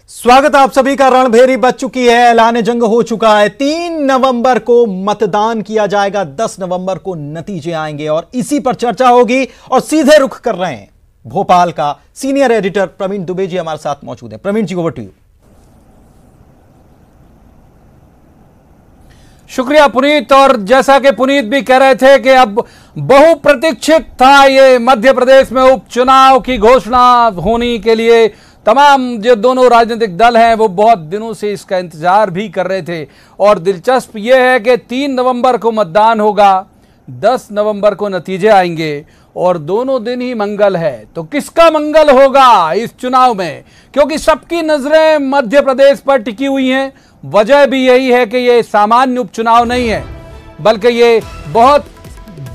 स्वागत आप सभी का। रणभेरी बज चुकी है, ऐलान जंग हो चुका है। 3 नवंबर को मतदान किया जाएगा, 10 नवंबर को नतीजे आएंगे और इसी पर चर्चा होगी। और सीधे रुख कर रहे हैं भोपाल का सीनियर एडिटर प्रवीण दुबे जी हमारे साथ मौजूद हैं। प्रवीण जी, ओवर टू यू। शुक्रिया पुनीत। और जैसा कि पुनीत भी कह रहे थे कि अब बहुप्रतीक्षित था ये मध्य प्रदेश में उपचुनाव की घोषणा होने के लिए तमाम जो दोनों राजनीतिक दल हैं वो बहुत दिनों से इसका इंतजार भी कर रहे थे। और दिलचस्प ये है कि 3 नवंबर को मतदान होगा, 10 नवंबर को नतीजे आएंगे और दोनों दिन ही मंगल है। तो किसका मंगल होगा इस चुनाव में, क्योंकि सबकी नजरें मध्य प्रदेश पर टिकी हुई हैं। वजह भी यही है कि ये सामान्य उपचुनाव नहीं है, बल्कि ये बहुत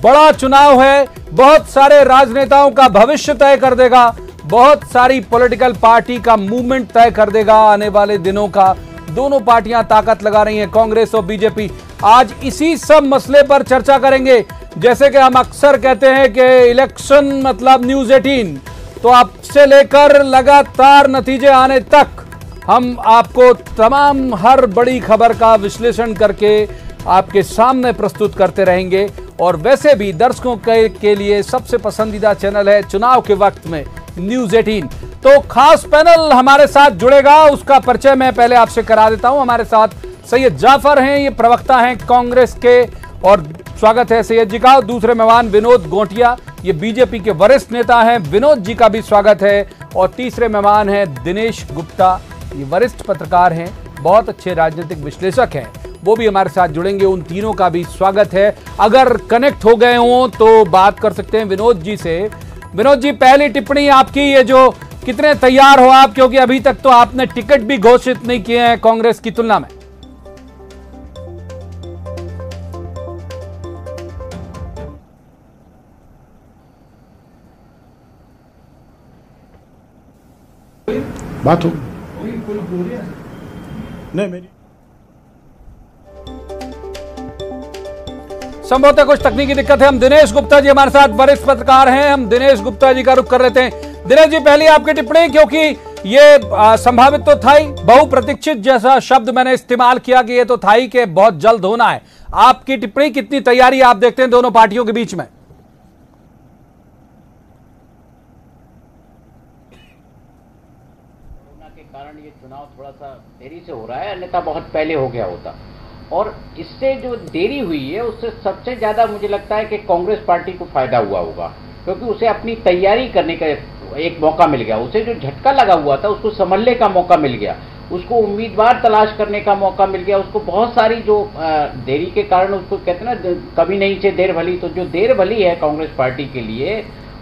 बड़ा चुनाव है। बहुत सारे राजनेताओं का भविष्य तय कर देगा, बहुत सारी पॉलिटिकल पार्टी का मूवमेंट तय कर देगा आने वाले दिनों का। दोनों पार्टियां ताकत लगा रही हैं, कांग्रेस और बीजेपी। आज इसी सब मसले पर चर्चा करेंगे। जैसे कि हम अक्सर कहते हैं कि इलेक्शन मतलब न्यूज 18, तो आपसे लेकर लगातार नतीजे आने तक हम आपको तमाम हर बड़ी खबर का विश्लेषण करके आपके सामने प्रस्तुत करते रहेंगे। और वैसे भी दर्शकों के लिए सबसे पसंदीदा चैनल है चुनाव के वक्त में न्यूज 18। तो खास पैनल हमारे साथ जुड़ेगा, उसका परिचय मैं पहले आपसे करा देता हूं। हमारे साथ सैयद जाफर हैं, ये प्रवक्ता हैं कांग्रेस के, और स्वागत है सैयद जी का। दूसरे मेहमान विनोद गोटिया, ये बीजेपी के वरिष्ठ नेता हैं, विनोद जी का भी स्वागत है। और तीसरे मेहमान हैं दिनेश गुप्ता, ये वरिष्ठ पत्रकार हैं, बहुत अच्छे राजनीतिक विश्लेषक हैं, वो भी हमारे साथ जुड़ेंगे। उन तीनों का भी स्वागत है। अगर कनेक्ट हो गए हों तो बात कर सकते हैं विनोद जी से। विनोद जी, पहली टिप्पणी आपकी, ये जो कितने तैयार हो आप, क्योंकि अभी तक तो आपने टिकट भी घोषित नहीं किए हैं कांग्रेस की तुलना में। बात हो नहीं मेरी संभवतः कुछ तकनीकी दिक्कत है। हम दिनेश गुप्ता जी हमारे साथ वरिष्ठ पत्रकार हैं, हम दिनेश गुप्ता जी का रुख कर लेते हैं। दिनेश जी, पहले आपकी टिप्पणी, क्योंकि ये संभावित तो था ही, बहुप्रतीक्षित जैसा शब्द मैंने इस्तेमाल किया कि ये तो था ही कि बहुत जल्द होना है। आपकी टिप्पणी, कितनी तैयारी आप देखते हैं दोनों पार्टियों के बीच में? कोरोना के कारण ये चुनाव थोड़ा सा देरी से हो रहा है, अन्यथा बहुत पहले हो गया होता। और इससे जो देरी हुई है उससे सबसे ज्यादा मुझे लगता है कि कांग्रेस पार्टी को फायदा हुआ होगा, क्योंकि उसे अपनी तैयारी करने का एक मौका मिल गया। उसे जो झटका लगा हुआ था उसको संभलने का मौका मिल गया, उसको उम्मीदवार तलाश करने का मौका मिल गया। उसको बहुत सारी जो देरी के कारण, उसको कहते हैं ना कभी नहीं से देर भली, तो जो देर भली है कांग्रेस पार्टी के लिए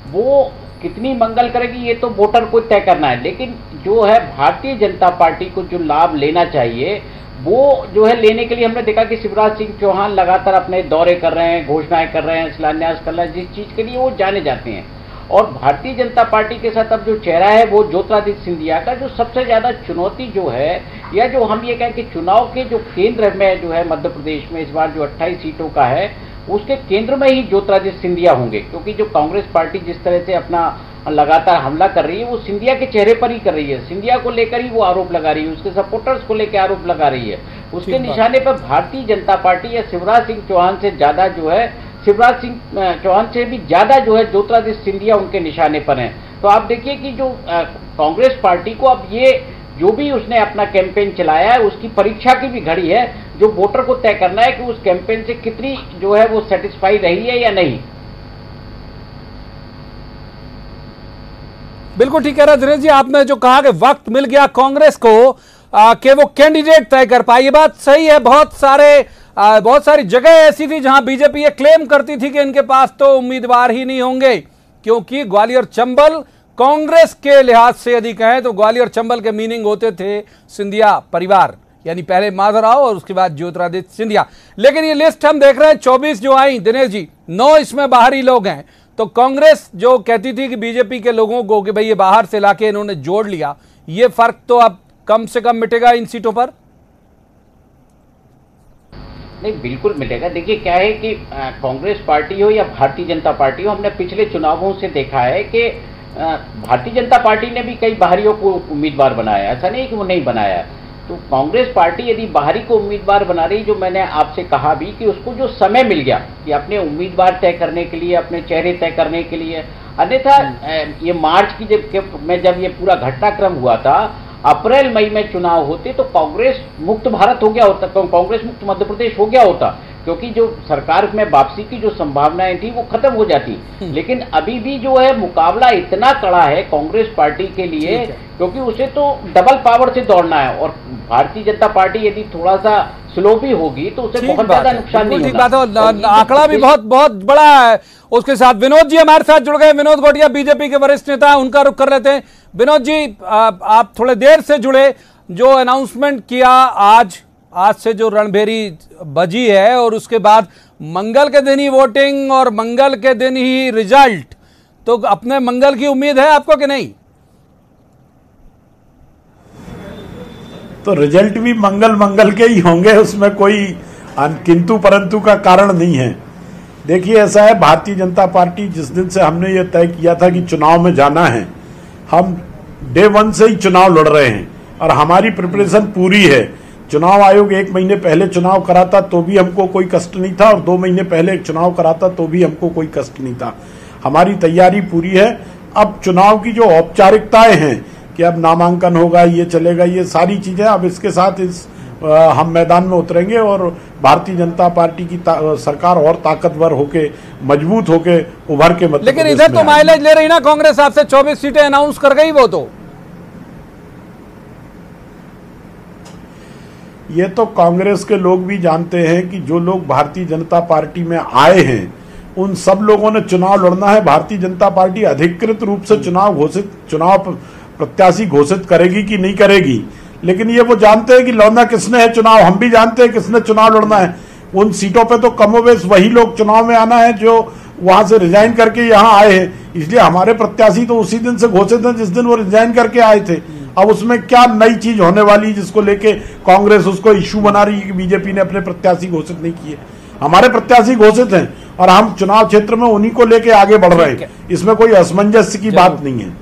वो कितनी मंगल करेगी ये तो वोटर को तय करना है। लेकिन जो है भारतीय जनता पार्टी को जो लाभ लेना चाहिए वो जो है लेने के लिए हमने देखा कि शिवराज सिंह चौहान लगातार अपने दौरे कर रहे हैं, घोषणाएं कर रहे हैं, शिलान्यास कर रहे हैं, जिस चीज के लिए वो जाने जाते हैं। और भारतीय जनता पार्टी के साथ अब जो चेहरा है वो ज्योतिरादित्य सिंधिया का, जो सबसे ज्यादा चुनौती जो है, या जो हम ये कहें कि चुनाव के जो केंद्र में जो है मध्य प्रदेश में इस बार जो 28 सीटों का है उसके केंद्र में ही ज्योतिरादित्य सिंधिया होंगे। क्योंकि जो कांग्रेस पार्टी जिस तरह से अपना लगातार हमला कर रही है वो सिंधिया के चेहरे पर ही कर रही है, सिंधिया को लेकर ही वो आरोप लगा रही है, उसके सपोर्टर्स को लेकर आरोप लगा रही है। उसके निशाने पर भारतीय जनता पार्टी या शिवराज सिंह चौहान से ज्यादा जो है, शिवराज सिंह चौहान से भी ज्यादा जो है ज्योतिरादित्य सिंधिया उनके निशाने पर हैं। तो आप देखिए कि जो कांग्रेस पार्टी को अब ये जो भी उसने अपना कैंपेन चलाया है उसकी परीक्षा की भी घड़ी है, जो वोटर को तय करना है कि उस कैंपेन से कितनी जो है वो सेटिस्फाई रही है या नहीं। बिल्कुल ठीक कह रहा है दिनेश जी, आपने जो कहा कि वक्त मिल गया कांग्रेस को कि वो कैंडिडेट तय कर पाए, ये बात सही है। बहुत सारी जगह ऐसी थी जहां बीजेपी ये क्लेम करती थी कि इनके पास तो उम्मीदवार ही नहीं होंगे, क्योंकि ग्वालियर चंबल कांग्रेस के लिहाज से यदि कहें तो ग्वालियर चंबल के मीनिंग होते थे सिंधिया परिवार, यानी पहले माधवराव और उसके बाद ज्योतिरादित्य सिंधिया। लेकिन ये लिस्ट हम देख रहे हैं 24 जो आई दिनेश जी, 9 इसमें बाहरी लोग हैं। तो कांग्रेस जो कहती थी कि बीजेपी के लोगों को कि भाई ये बाहर से लाके इन्होंने जोड़ लिया, ये फर्क तो अब कम से कम मिटेगा इन सीटों पर। नहीं, बिल्कुल मिलेगा। देखिए क्या है कि कांग्रेस पार्टी हो या भारतीय जनता पार्टी हो, हमने पिछले चुनावों से देखा है कि भारतीय जनता पार्टी ने भी कई बाहरियों को उम्मीदवार बनाया, ऐसा नहीं कि वो नहीं बनाया। तो कांग्रेस पार्टी यदि बाहरी को उम्मीदवार बना रही, जो मैंने आपसे कहा भी कि उसको जो समय मिल गया कि अपने उम्मीदवार तय करने के लिए, अपने चेहरे तय करने के लिए, अन्यथा ये मार्च की जब ये पूरा घटनाक्रम हुआ था, अप्रैल मई में चुनाव होते तो कांग्रेस मुक्त भारत हो गया होता, कांग्रेस मुक्त मध्य प्रदेश हो गया होता, क्योंकि जो सरकार में वापसी की जो संभावनाएं थी वो खत्म हो जाती। लेकिन अभी भी जो है मुकाबला इतना कड़ा है कांग्रेस पार्टी के लिए, क्योंकि उसे तो डबल पावर से दौड़ना है, और भारतीय जनता पार्टी यदि थोड़ा सा स्लो भी होगी तो उसे बहुत ज्यादा नुकसान नहीं होगा। ठीक बात है, आंकड़ा भी बहुत बड़ा है। उसके साथ विनोद जी हमारे साथ जुड़ गए। विनोद घोटिया बीजेपी के वरिष्ठ नेता हैं, उनका रुख कर लेते हैं। विनोद जी, आप थोड़े देर से जुड़े, जो अनाउंसमेंट किया आज से जो रणभेरी बजी है, और उसके बाद मंगल के दिन ही वोटिंग और मंगल के दिन ही रिजल्ट, तो अपने मंगल की उम्मीद है आपको कि नहीं? तो रिजल्ट भी मंगल के ही होंगे, उसमें कोई किंतु परंतु का कारण नहीं है। देखिए, ऐसा है, भारतीय जनता पार्टी जिस दिन से हमने ये तय किया था कि चुनाव में जाना है, हम डे 1 से ही चुनाव लड़ रहे हैं और हमारी प्रिपरेशन पूरी है। चुनाव आयोग 1 महीने पहले चुनाव कराता तो भी हमको कोई कष्ट नहीं था, और 2 महीने पहले चुनाव कराता तो भी हमको कोई कष्ट नहीं था। हमारी तैयारी पूरी है। अब चुनाव की जो औपचारिकताएं हैं कि अब नामांकन होगा, ये चलेगा, ये सारी चीजें, अब इसके साथ हम मैदान में उतरेंगे और भारतीय जनता पार्टी की सरकार और ताकतवर होके, मजबूत होके उभर के मतलब। लेकिन इधर तो माइलेज ले रही ना कांग्रेस, आपसे 24 सीटें अनाउंस कर गई वो तो। ये तो कांग्रेस के लोग भी जानते हैं कि जो लोग भारतीय जनता पार्टी में आए हैं उन सब लोगों ने चुनाव लड़ना है। भारतीय जनता पार्टी अधिकृत रूप से चुनाव प्रत्याशी घोषित करेगी कि नहीं करेगी, लेकिन ये वो जानते हैं कि लड़ना किसने है चुनाव। हम भी जानते हैं किसने चुनाव लड़ना है। उन सीटों पे तो कमोबेश वही लोग चुनाव में आना है जो वहां से रिजाइन करके यहाँ आए हैं। इसलिए हमारे प्रत्याशी तो उसी दिन से घोषित हैं जिस दिन वो रिजाइन करके आए थे। अब उसमें क्या नई चीज होने वाली जिसको लेके कांग्रेस उसको इश्यू बना रही है कि बीजेपी ने अपने प्रत्याशी घोषित नहीं किए। हमारे प्रत्याशी घोषित हैं और हम चुनाव क्षेत्र में उन्हीं को लेके आगे बढ़ रहे हैं। इसमें कोई असमंजस की बात नहीं है,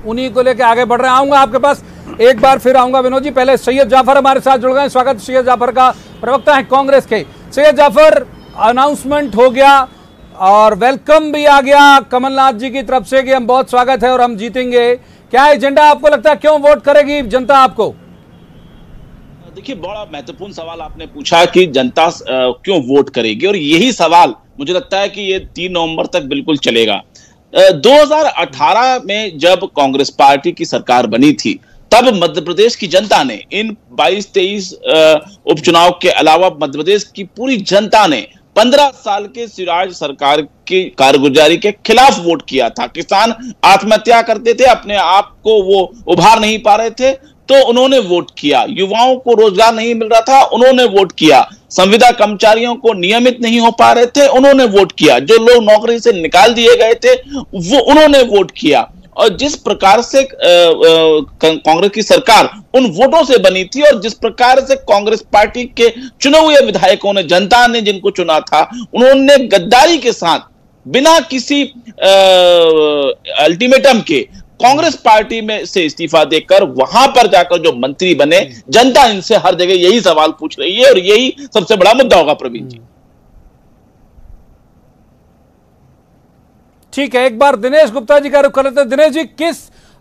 उन्हीं को लेके आगे बढ़ रहे हैं। आऊंगा आपके पास, एक बार फिर आऊंगा विनोद जी। पहले सैयद जाफर हमारे साथ जुड़ गए। स्वागत सैयद जाफर का, प्रवक्ता है कांग्रेस के। सैयद जाफर, अनाउंसमेंट हो गया और वेलकम भी आ गया कमलनाथ जी की तरफ से कि हम बहुत स्वागत है और हम जीतेंगे। क्या एजेंडा आपको लगता है, क्यों वोट करेगी जनता आपको? देखिए, बड़ा महत्वपूर्ण सवाल आपने पूछा कि जनता क्यों वोट करेगी, और यही सवाल मुझे लगता है कि ये 3 नवंबर तक बिल्कुल चलेगा। 2018 में जब कांग्रेस पार्टी की सरकार बनी थी, तब मध्य प्रदेश की जनता ने इन 22-23 उपचुनाव के अलावा मध्य प्रदेश की पूरी जनता ने 15 साल के शिवराज सरकार की कारगुजारी के खिलाफ वोट किया था। किसान आत्महत्या करते थे, अपने आप को वो उभार नहीं पा रहे थे, तो उन्होंने वोट किया। युवाओं को रोजगार नहीं मिल रहा था, उन्होंने वोट किया। संविदा कर्मचारियों को नियमित नहीं हो पा रहे थे, उन्होंने वोट किया। जो लोग नौकरी से निकाल दिए गए थे वो उन्होंने वोट किया। और जिस प्रकार से कांग्रेस की सरकार उन वोटों से बनी थी और जिस प्रकार से कांग्रेस पार्टी के चुने हुए विधायकों ने, जनता ने जिनको चुना था, उन्होंने गद्दारी के साथ बिना किसी अल्टीमेटम के कांग्रेस पार्टी में से इस्तीफा देकर वहां पर जाकर जो मंत्री बने, जनता इनसे हर जगह यही सवाल पूछ रही है और यही सबसे बड़ा मुद्दा होगा। प्रवीण जी, ठीक है, एक बार दिनेश गुप्ता जी का रुख कर लेते हैं। दिनेश जी,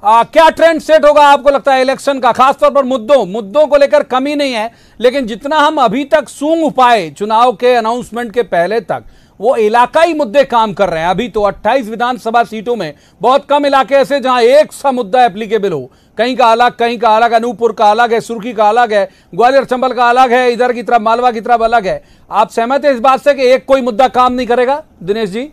क्या ट्रेंड सेट होगा आपको लगता है इलेक्शन का, खासतौर पर मुद्दों को लेकर कमी नहीं है, लेकिन जितना हम अभी तक सूंघ पाए चुनाव के अनाउंसमेंट के पहले तक, वो इलाकाई मुद्दे काम कर रहे हैं। अभी तो 28 विधानसभा सीटों में बहुत कम इलाके ऐसे जहां एक सा मुद्दा एप्लीकेबल हो, कहीं का अलग, कहीं का अलग, अनूपपुर का अलग है, सुर्खी का अलग है, ग्वालियर चंबल का अलग है, इधर की तरफ मालवा की तरफ अलग है। आप सहमत है इस बात से कि एक कोई मुद्दा काम नहीं करेगा? दिनेश जी,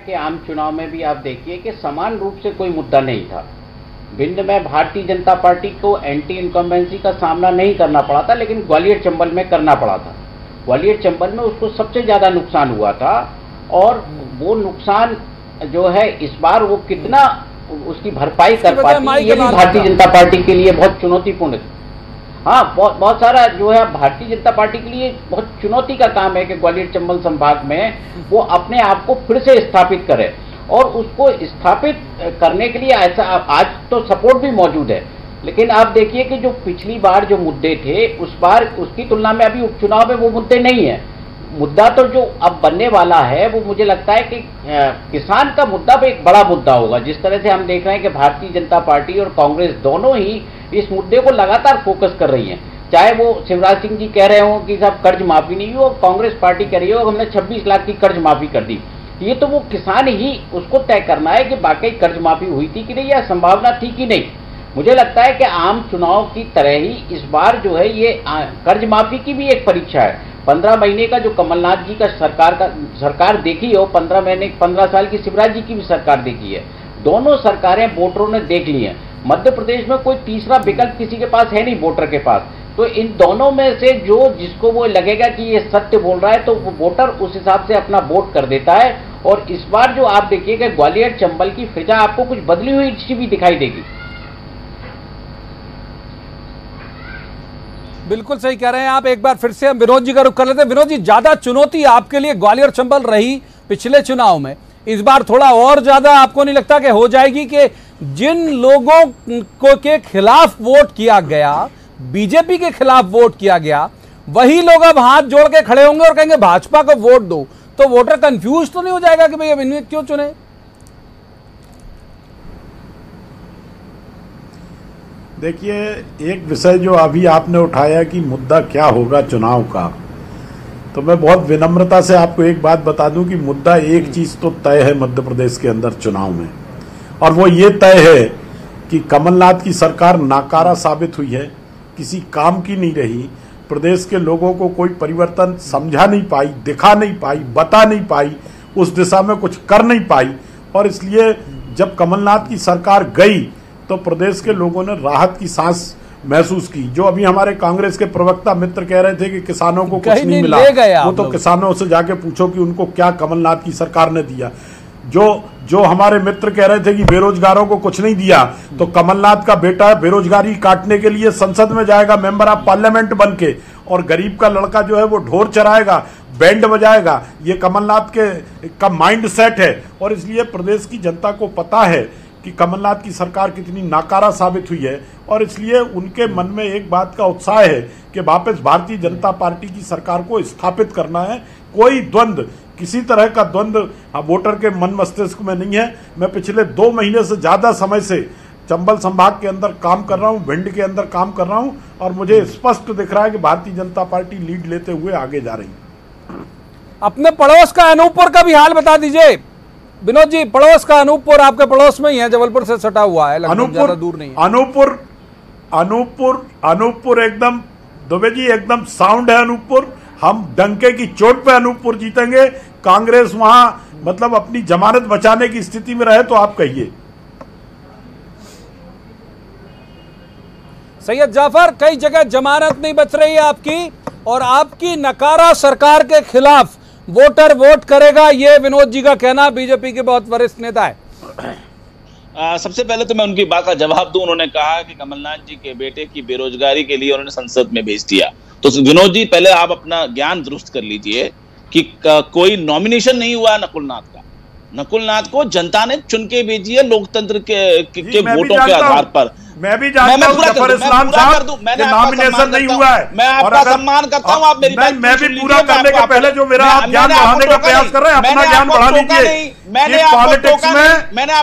के आम चुनाव में भी आप देखिए कि समान रूप से कोई मुद्दा नहीं था। भिंड में भारतीय जनता पार्टी को एंटी इनकम्बेंसी का सामना नहीं करना पड़ा था, लेकिन ग्वालियर चंबल में करना पड़ा था। ग्वालियर चंबल में उसको सबसे ज्यादा नुकसान हुआ था, और वो नुकसान जो है इस बार वो कितना उसकी भरपाई कर पाती है, ये भी भारतीय जनता पार्टी के लिए बहुत चुनौतीपूर्ण है। हाँ, बहुत सारा जो है भारतीय जनता पार्टी के लिए बहुत चुनौती का काम है कि ग्वालियर चंबल संभाग में वो अपने आप को फिर से स्थापित करे, और उसको स्थापित करने के लिए ऐसा आज तो सपोर्ट भी मौजूद है, लेकिन आप देखिए कि जो पिछली बार जो मुद्दे थे उस बार उसकी तुलना में अभी उपचुनाव में वो मुद्दे नहीं है। मुद्दा तो जो अब बनने वाला है वो मुझे लगता है कि किसान का मुद्दा भी एक बड़ा मुद्दा होगा। जिस तरह से हम देख रहे हैं कि भारतीय जनता पार्टी और कांग्रेस दोनों ही इस मुद्दे को लगातार फोकस कर रही हैं, चाहे वो शिवराज सिंह जी कह रहे हो कि साहब कर्ज माफी नहीं हो, कांग्रेस पार्टी कह रही हो हमने 26 लाख की कर्ज माफी कर दी। ये तो वो किसान ही उसको तय करना है कि वाकई कर्ज माफी हुई थी कि नहीं या संभावना थी कि नहीं। मुझे लगता है कि आम चुनाव की तरह ही इस बार जो है ये कर्ज माफी की भी एक परीक्षा है। 15 महीने का जो कमलनाथ जी का सरकार देखी हो, 15 साल की शिवराज जी की भी सरकार देखी है, दोनों सरकारें वोटरों ने देख ली हैं। मध्य प्रदेश में कोई तीसरा विकल्प किसी के पास है नहीं वोटर के पास, तो इन दोनों में से जिसको वो लगेगा कि ये सत्य बोल रहा है तो वो वोटर उस हिसाब से अपना वोट कर देता है। और इस बार जो आप देखिएगा ग्वालियर चंबल की फिजा आपको कुछ बदली हुई सी भी दिखाई देगी। बिल्कुल सही कह रहे हैं आप। एक बार फिर से हम विनोद जी का रुख कर लेते हैं। विनोद जी, ज्यादा चुनौती आपके लिए ग्वालियर चंबल रही पिछले चुनाव में, इस बार थोड़ा और ज्यादा आपको नहीं लगता कि हो जाएगी कि जिन लोगों को के खिलाफ वोट किया गया, बीजेपी के खिलाफ वोट किया गया, वही लोग अब हाथ जोड़ के खड़े होंगे और कहेंगे भाजपा को वोट दो, तो वोटर कंफ्यूज तो नहीं हो जाएगा कि भाई अब इन्हें क्यों चुने? देखिए, एक विषय जो अभी आपने उठाया कि मुद्दा क्या होगा चुनाव का, तो मैं बहुत विनम्रता से आपको एक बात बता दूं कि मुद्दा एक चीज तो तय है मध्य प्रदेश के अंदर चुनाव में, और वो ये तय है कि कमलनाथ की सरकार नाकारा साबित हुई है, किसी काम की नहीं रही, प्रदेश के लोगों को कोई परिवर्तन समझा नहीं पाई, दिखा नहीं पाई, बता नहीं पाई, उस दिशा में कुछ कर नहीं पाई। और इसलिए जब कमलनाथ की सरकार गई तो प्रदेश के लोगों ने राहत की सांस महसूस की। जो अभी हमारे कांग्रेस के प्रवक्ता मित्र कह रहे थे कि किसानों को कुछ नहीं मिला, वो तो किसानों से जाके पूछो कि उनको क्या कमलनाथ की सरकार ने दिया। जो हमारे मित्र कह रहे थे कि बेरोजगारों को कुछ नहीं दिया, तो कमलनाथ का बेटा बेरोजगारी काटने के लिए संसद में जाएगा मेंबर ऑफ पार्लियामेंट बन के, और गरीब का लड़का जो है वो ढोल चराएगा, बैंड बजाएगा। ये कमलनाथ का माइंड सेट है, और इसलिए प्रदेश की जनता को पता है कि कमलनाथ की सरकार कितनी नाकारा साबित हुई है, और इसलिए उनके मन में एक बात का उत्साह है कि वापस भारतीय जनता पार्टी की सरकार को स्थापित करना है। कोई द्वंद्व, किसी तरह का द्वंद्व वोटर के मन मस्तिष्क में नहीं है। मैं पिछले 2 महीने से ज्यादा समय से चंबल संभाग के अंदर काम कर रहा हूं, भिंड के अंदर काम कर रहा हूं, और मुझे स्पष्ट दिख रहा है कि भारतीय जनता पार्टी लीड लेते हुए आगे जा रही है। अपने पड़ोस का अनूपपुर का भी हाल बता दीजिए विनोद जी। पड़ोस का अनूपपुर आपके पड़ोस में ही है, जबलपुर से सटा हुआ है, लगभग ज्यादा दूर नहीं है। अनूपपुर एकदम दुबे जी एकदम साउंड है अनूपपुर। हम डंके की चोट पे अनूपपुर जीतेंगे। कांग्रेस वहां मतलब अपनी जमानत बचाने की स्थिति में रहे तो आप कहिए। सैयद जाफर, कई जगह जमानत नहीं बच रही है आपकी, और आपकी नकारा सरकार के खिलाफ वोटर वोट करेगा, ये विनोद जी का कहना। बीजेपी के बहुत वरिष्ठ नेता है। सबसे पहले तो मैं उनकी बात का जवाब दूं। उन्होंने कहा कि कमलनाथ जी के बेटे की बेरोजगारी के लिए उन्होंने संसद में भेज दिया। तो विनोद जी, पहले आप अपना ज्ञान दुरुस्त कर लीजिए कि कोई नॉमिनेशन नहीं हुआ नकुलनाथ का। नकुलनाथ को जनता ने चुन के भेजी है लोकतंत्र के वोटों के आधार पर। मैं भी जानता हूं जफर इस्लाम साहब कि नॉमिनेशन नहीं हुआ है। मैं आपका सम्मान करता हूं, आप मेरी बात मैं भी पूरा करने के पहले जो मेरा आप ज्ञान बढ़ाने का प्रयास कर रहे हैं, अपना ज्ञान बढ़ा लीजिए।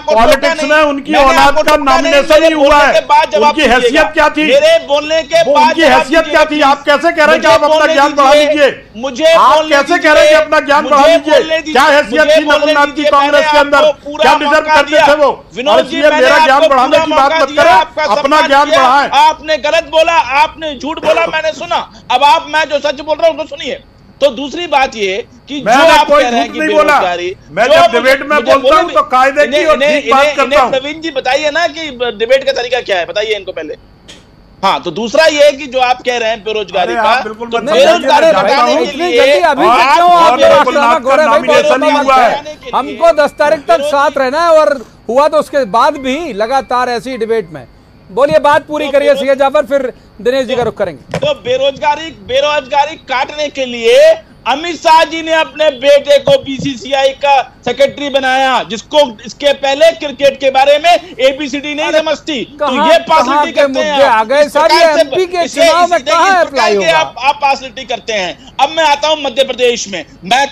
पॉलिटिक्स में उनकी औलाद का नॉमिनेशन ही हुआ है। उनकी हैसियत क्या थी? मेरे बोलने के बाद उनकी हैसियत क्या थी? आप कैसे कह रहे हैं कि आप अपना ज्ञान बढ़ा लीजिए? मुझे आप कैसे कह रहे हैं कि अपना ज्ञान बढ़ा लीजिए? क्या हैसियत थी नकुलनाथ की कांग्रेस के अंदर? क्या डिजर्व करते थे वो? और इसलिए मेरा ज्ञान बढ़ाने की बात मत करें, अपना ज्ञान बढ़ाएं। आपने गलत बोला, आपने झूठ बोला, मैंने सुना। अब मैं जो सच बोल रहा हूं उसको सुनिए। तो दूसरी बात ये कि जो आप कह रहे हैं कि बेरोजगारी, मैं जब डिबेट में बोलता हूं तो कायदे की और ठीक बात करता हूं। नवीन जी बताइए ना कि डिबेट का तरीका क्या है, बताइए इनको पहले। हाँ, तो दूसरा ये है कि जो आप कह रहे हैं बेरोजगारी का, तो बेरोजगारी हटाने के लिए हमको 10 तारीख तक साथ रहना है, और हुआ तो उसके बाद भी लगातार ऐसी डिबेट में बोलिए, बात पूरी करिए सैयद जाफर, फिर दिनेश जी का रुख करेंगे। तो बेरोजगारी काटने के लिए अमित शाह जी ने अपने बेटे को बीसीसीआई का सेक्रेटरी बनाया, जिसको इसके पहले क्रिकेट के बारे में एबीसीडी नहीं समझती। तो ये पार्सलिटी करते हैं आ गए सारी एमपी के चुनाव में, कहां अप्लाई होगा? आप पार्सलिटी करते हैं। अब मैं आता हूं मध्य प्रदेश में। मैं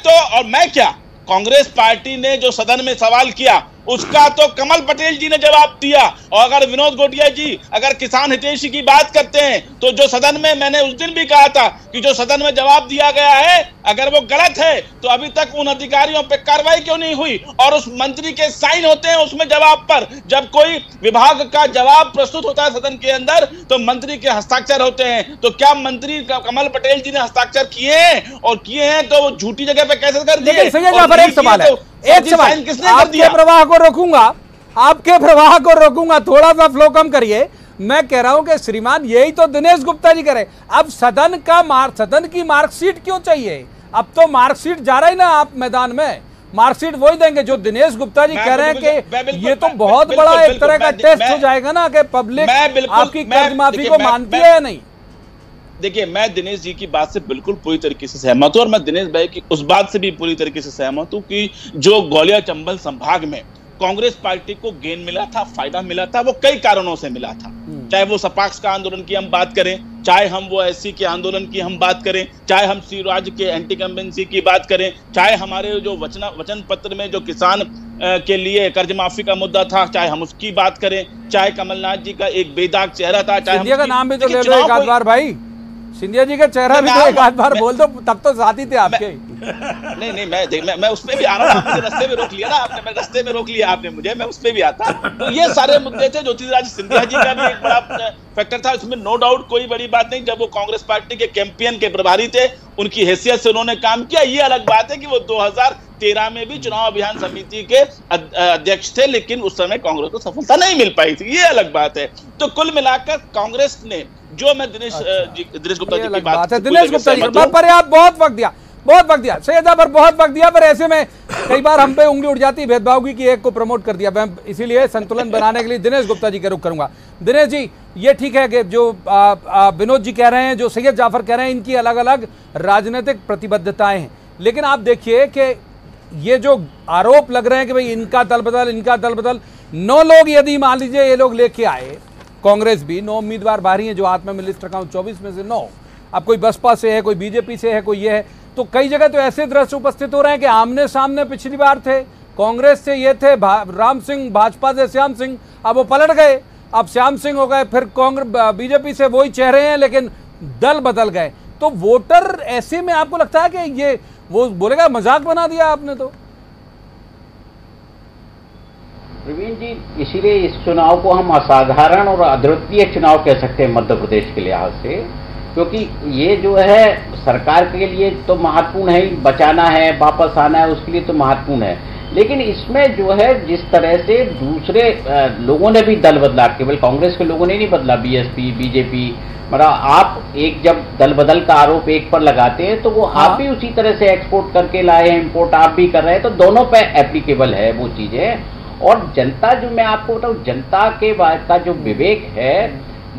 क्या कांग्रेस पार्टी ने जो सदन में सवाल किया उसका तो कमल पटेल जी ने जवाब दिया। और अगर विनोद गोटिया जी अगर किसान हितैषी की बात करते हैं तो जो सदन में, मैंने उस दिन भी कहा था कि जो सदन में जवाब दिया गया है अगर वो गलत है तो अभी तक उन अधिकारियों पे कार्रवाई क्यों नहीं हुई? और उस मंत्री के साइन होते हैं उसमें जवाब पर। जब कोई विभाग का जवाब प्रस्तुत होता है सदन के अंदर तो मंत्री के हस्ताक्षर होते हैं। तो क्या मंत्री कमल पटेल जी ने हस्ताक्षर किए हैं? और किए हैं तो वो झूठी जगह पे कैसे कर दिए? एक सवाल है, एक सवाल, आपके प्रवाह को रोकूंगा, आपके प्रवाह को रोकूंगा, थोड़ा सा फ्लो कम करिए। मैं कह रहा हूं कि श्रीमान यही तो दिनेश गुप्ता जी करे। अब सदन की मार्कशीट क्यों चाहिए? अब तो मार्कशीट जा रहा ही ना, आप मैदान में मार्कशीट वही देंगे जो दिनेश गुप्ता जी कह रहे हैं कि ये तो बहुत बड़ा एक तरह का टेस्ट हो जाएगा ना कि पब्लिक आपकी कर्ज माफी को मानती है या नहीं। देखिए, मैं दिनेश जी की बात से बिल्कुल पूरी तरीके से सहमत हूं और मैं दिनेश भाई की उस बात से भी पूरी तरीके से सहमत हूं कि जो ग्वालियर चंबल संभाग में कांग्रेस पार्टी को गेन मिला था, फायदा मिला था, वो कई कारणों से मिला था। चाहे वो सपाक्स का आंदोलन की हम बात करें, चाहे हम वो एससी के आंदोलन की हम बात करें, चाहे हम शिवराज के एंटी कंबेंसी की बात करें, चाहे हमारे जो वचन पत्र में जो किसान के लिए कर्ज माफी का मुद्दा था, चाहे हम उसकी बात करें, चाहे कमलनाथ जी का एक बेदाग चेहरा था, चाहे सिंधिया का नाम भी तो ले लो एक आध बार भाई, सिंधिया जी का चेहरा भी तो एक आध बार बोल दो, तब तो साथी थे आपके। नहीं, मैं उस पे भी आ रहा हूं, मुझे रास्ते में रोक लिया ना आपने, मैं रास्ते में रोक लिया आपने मुझे, मैं उस पे भी आता। तो ये सारे मुद्दे थे। ज्योतिरादित्य सिंधिया जी का भी एक बड़ा फैक्टर था, इसमें नो डाउट कोई बड़ी बात नहीं। जब वो कांग्रेस पार्टी के कैंपियन के प्रभारी थे, उनकी हैसियत से उन्होंने काम किया। ये अलग बात है कि वो 2013 में भी चुनाव अभियान समिति के अध्यक्ष थे, लेकिन उस समय कांग्रेस को सफलता नहीं मिल पाई थी, ये अलग बात है। तो कुल मिलाकर कांग्रेस ने जो मैं दिनेश गुप्ता जी की बात है, दिनेश गुप्ता जी पर आप बहुत वक्त दिया सैयदा पर बहुत वक्त दिया, पर ऐसे में कई बार हम पे उंगली उठ जाती है भेदभाव की कि एक को प्रमोट कर दिया। मैं इसीलिए संतुलन बनाने के लिए दिनेश गुप्ता जी के रुख करूंगा। दिनेश जी, ये ठीक है कि जो विनोद जी कह रहे हैं, जो सैयद जाफर कह रहे हैं, इनकी अलग अलग राजनीतिक प्रतिबद्धताएं हैं, लेकिन आप देखिए कि ये जो आरोप लग रहे हैं कि भाई इनका दल बदल 9 लोग यदि मान लीजिए ये लोग लेके आए, कांग्रेस भी 9 उम्मीदवार बाहरी हैं जो हाथ में मैं लिस्ट रखा हूं, 24 में से 9, अब कोई बसपा से है, कोई बीजेपी से है, कोई ये है, तो कई जगह तो ऐसे दृश्य उपस्थित हो रहे हैं कि आमने सामने पिछली बार थे, कांग्रेस से ये थे राम सिंह, भाजपा से श्याम सिंह, अब वो पलट गए, अब श्याम सिंह हो गए, फिर कांग्रेस बीजेपी से वही चेहरे हैं लेकिन दल बदल गए। तो वोटर ऐसे में आपको लगता है कि ये वो बोलेगा मजाक बना दिया आपने? तो प्रवीण जी, इसीलिए इस चुनाव को हम असाधारण और अद्वितीय चुनाव कह सकते हैं मध्य प्रदेश के लिहाज से, क्योंकि ये जो है सरकार के लिए तो महत्वपूर्ण है, बचाना है, वापस आना है, उसके लिए तो महत्वपूर्ण है, लेकिन इसमें जो है जिस तरह से दूसरे लोगों ने भी दल बदला, केवल कांग्रेस के लोगों ने नहीं बदला, बीएसपी, बीजेपी, मतलब आप एक जब दल बदल का आरोप एक पर लगाते हैं तो वो आप भी उसी तरह से एक्सपोर्ट करके लाए हैं, इम्पोर्ट आप भी कर रहे हैं, तो दोनों पे एप्लीकेबल है वो चीजें। और जनता, जो मैं आपको बताऊं, जनता के बाद का जो विवेक है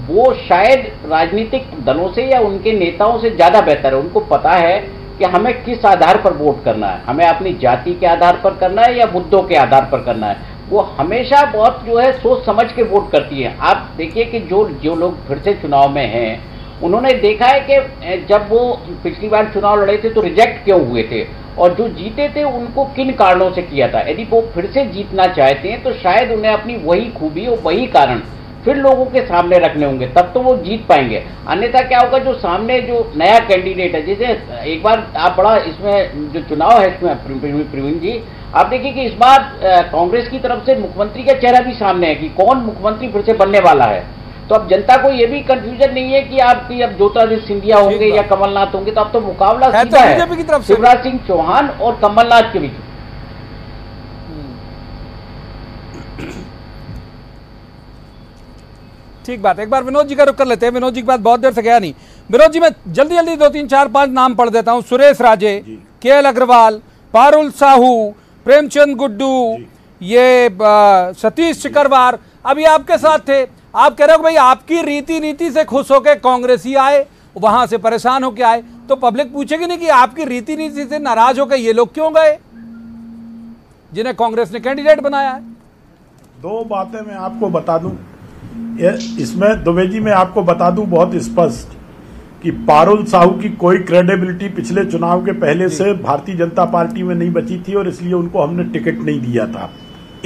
वो शायद राजनीतिक दलों से या उनके नेताओं से ज्यादा बेहतर है। उनको पता है कि हमें किस आधार पर वोट करना है, हमें अपनी जाति के आधार पर करना है या मुद्दों के आधार पर करना है। वो हमेशा बहुत जो है सोच समझ के वोट करती है। आप देखिए कि जो लोग फिर से चुनाव में हैं, उन्होंने देखा है कि जब वो पिछली बार चुनाव लड़े थे तो रिजेक्ट क्यों हुए थे, और जो जीते थे उनको किन कारणों से किया था। यदि वो फिर से जीतना चाहते हैं तो शायद उन्हें अपनी वही खूबी और वही कारण फिर लोगों के सामने रखने होंगे, तब तो वो जीत पाएंगे। अन्यथा क्या होगा, जो सामने जो नया कैंडिडेट है, जैसे एक बार आप बड़ा इसमें जो चुनाव है इसमें प्रवीण जी, आप देखिए कि इस बार कांग्रेस की तरफ से मुख्यमंत्री का चेहरा भी सामने है कि कौन मुख्यमंत्री फिर से बनने वाला है। तो अब जनता को ये भी कंफ्यूजन नहीं है कि आपकी अब ज्योतिरादित्य सिंधिया होंगे या कमलनाथ होंगे, तो अब तो मुकाबला सीधा है शिवराज सिंह चौहान और कमलनाथ के बीच। ठीक बात है, एक बार विनोद जी का रुख कर लेते हैं। विनोद जी की बात बहुत देर से गया नहीं। विनोद जी, मैं जल्दी जल्दी 2, 3, 4, 5 नाम पढ़ देता हूं। सुरेश राजे, केएल अग्रवाल, पारुल साहू, प्रेमचंद गुड्डू, ये सतीश सिकरवार अभी आपके साथ थे। आप कह रहे हो भाई आपकी रीति नीति से खुश होकर कांग्रेसी आए, वहां से परेशान होकर आए, तो पब्लिक पूछेगी नहीं कि आपकी रीति नीति से नाराज होकर ये लोग क्यों गए जिन्हें कांग्रेस ने कैंडिडेट बनाया है? दो बातें मैं आपको बता दूं, इसमें दुबे जी मैं आपको बता दूं बहुत स्पष्ट कि पारुल साहू की कोई क्रेडिबिलिटी पिछले चुनाव के पहले से भारतीय जनता पार्टी में नहीं बची थी और इसलिए उनको हमने टिकट नहीं दिया था,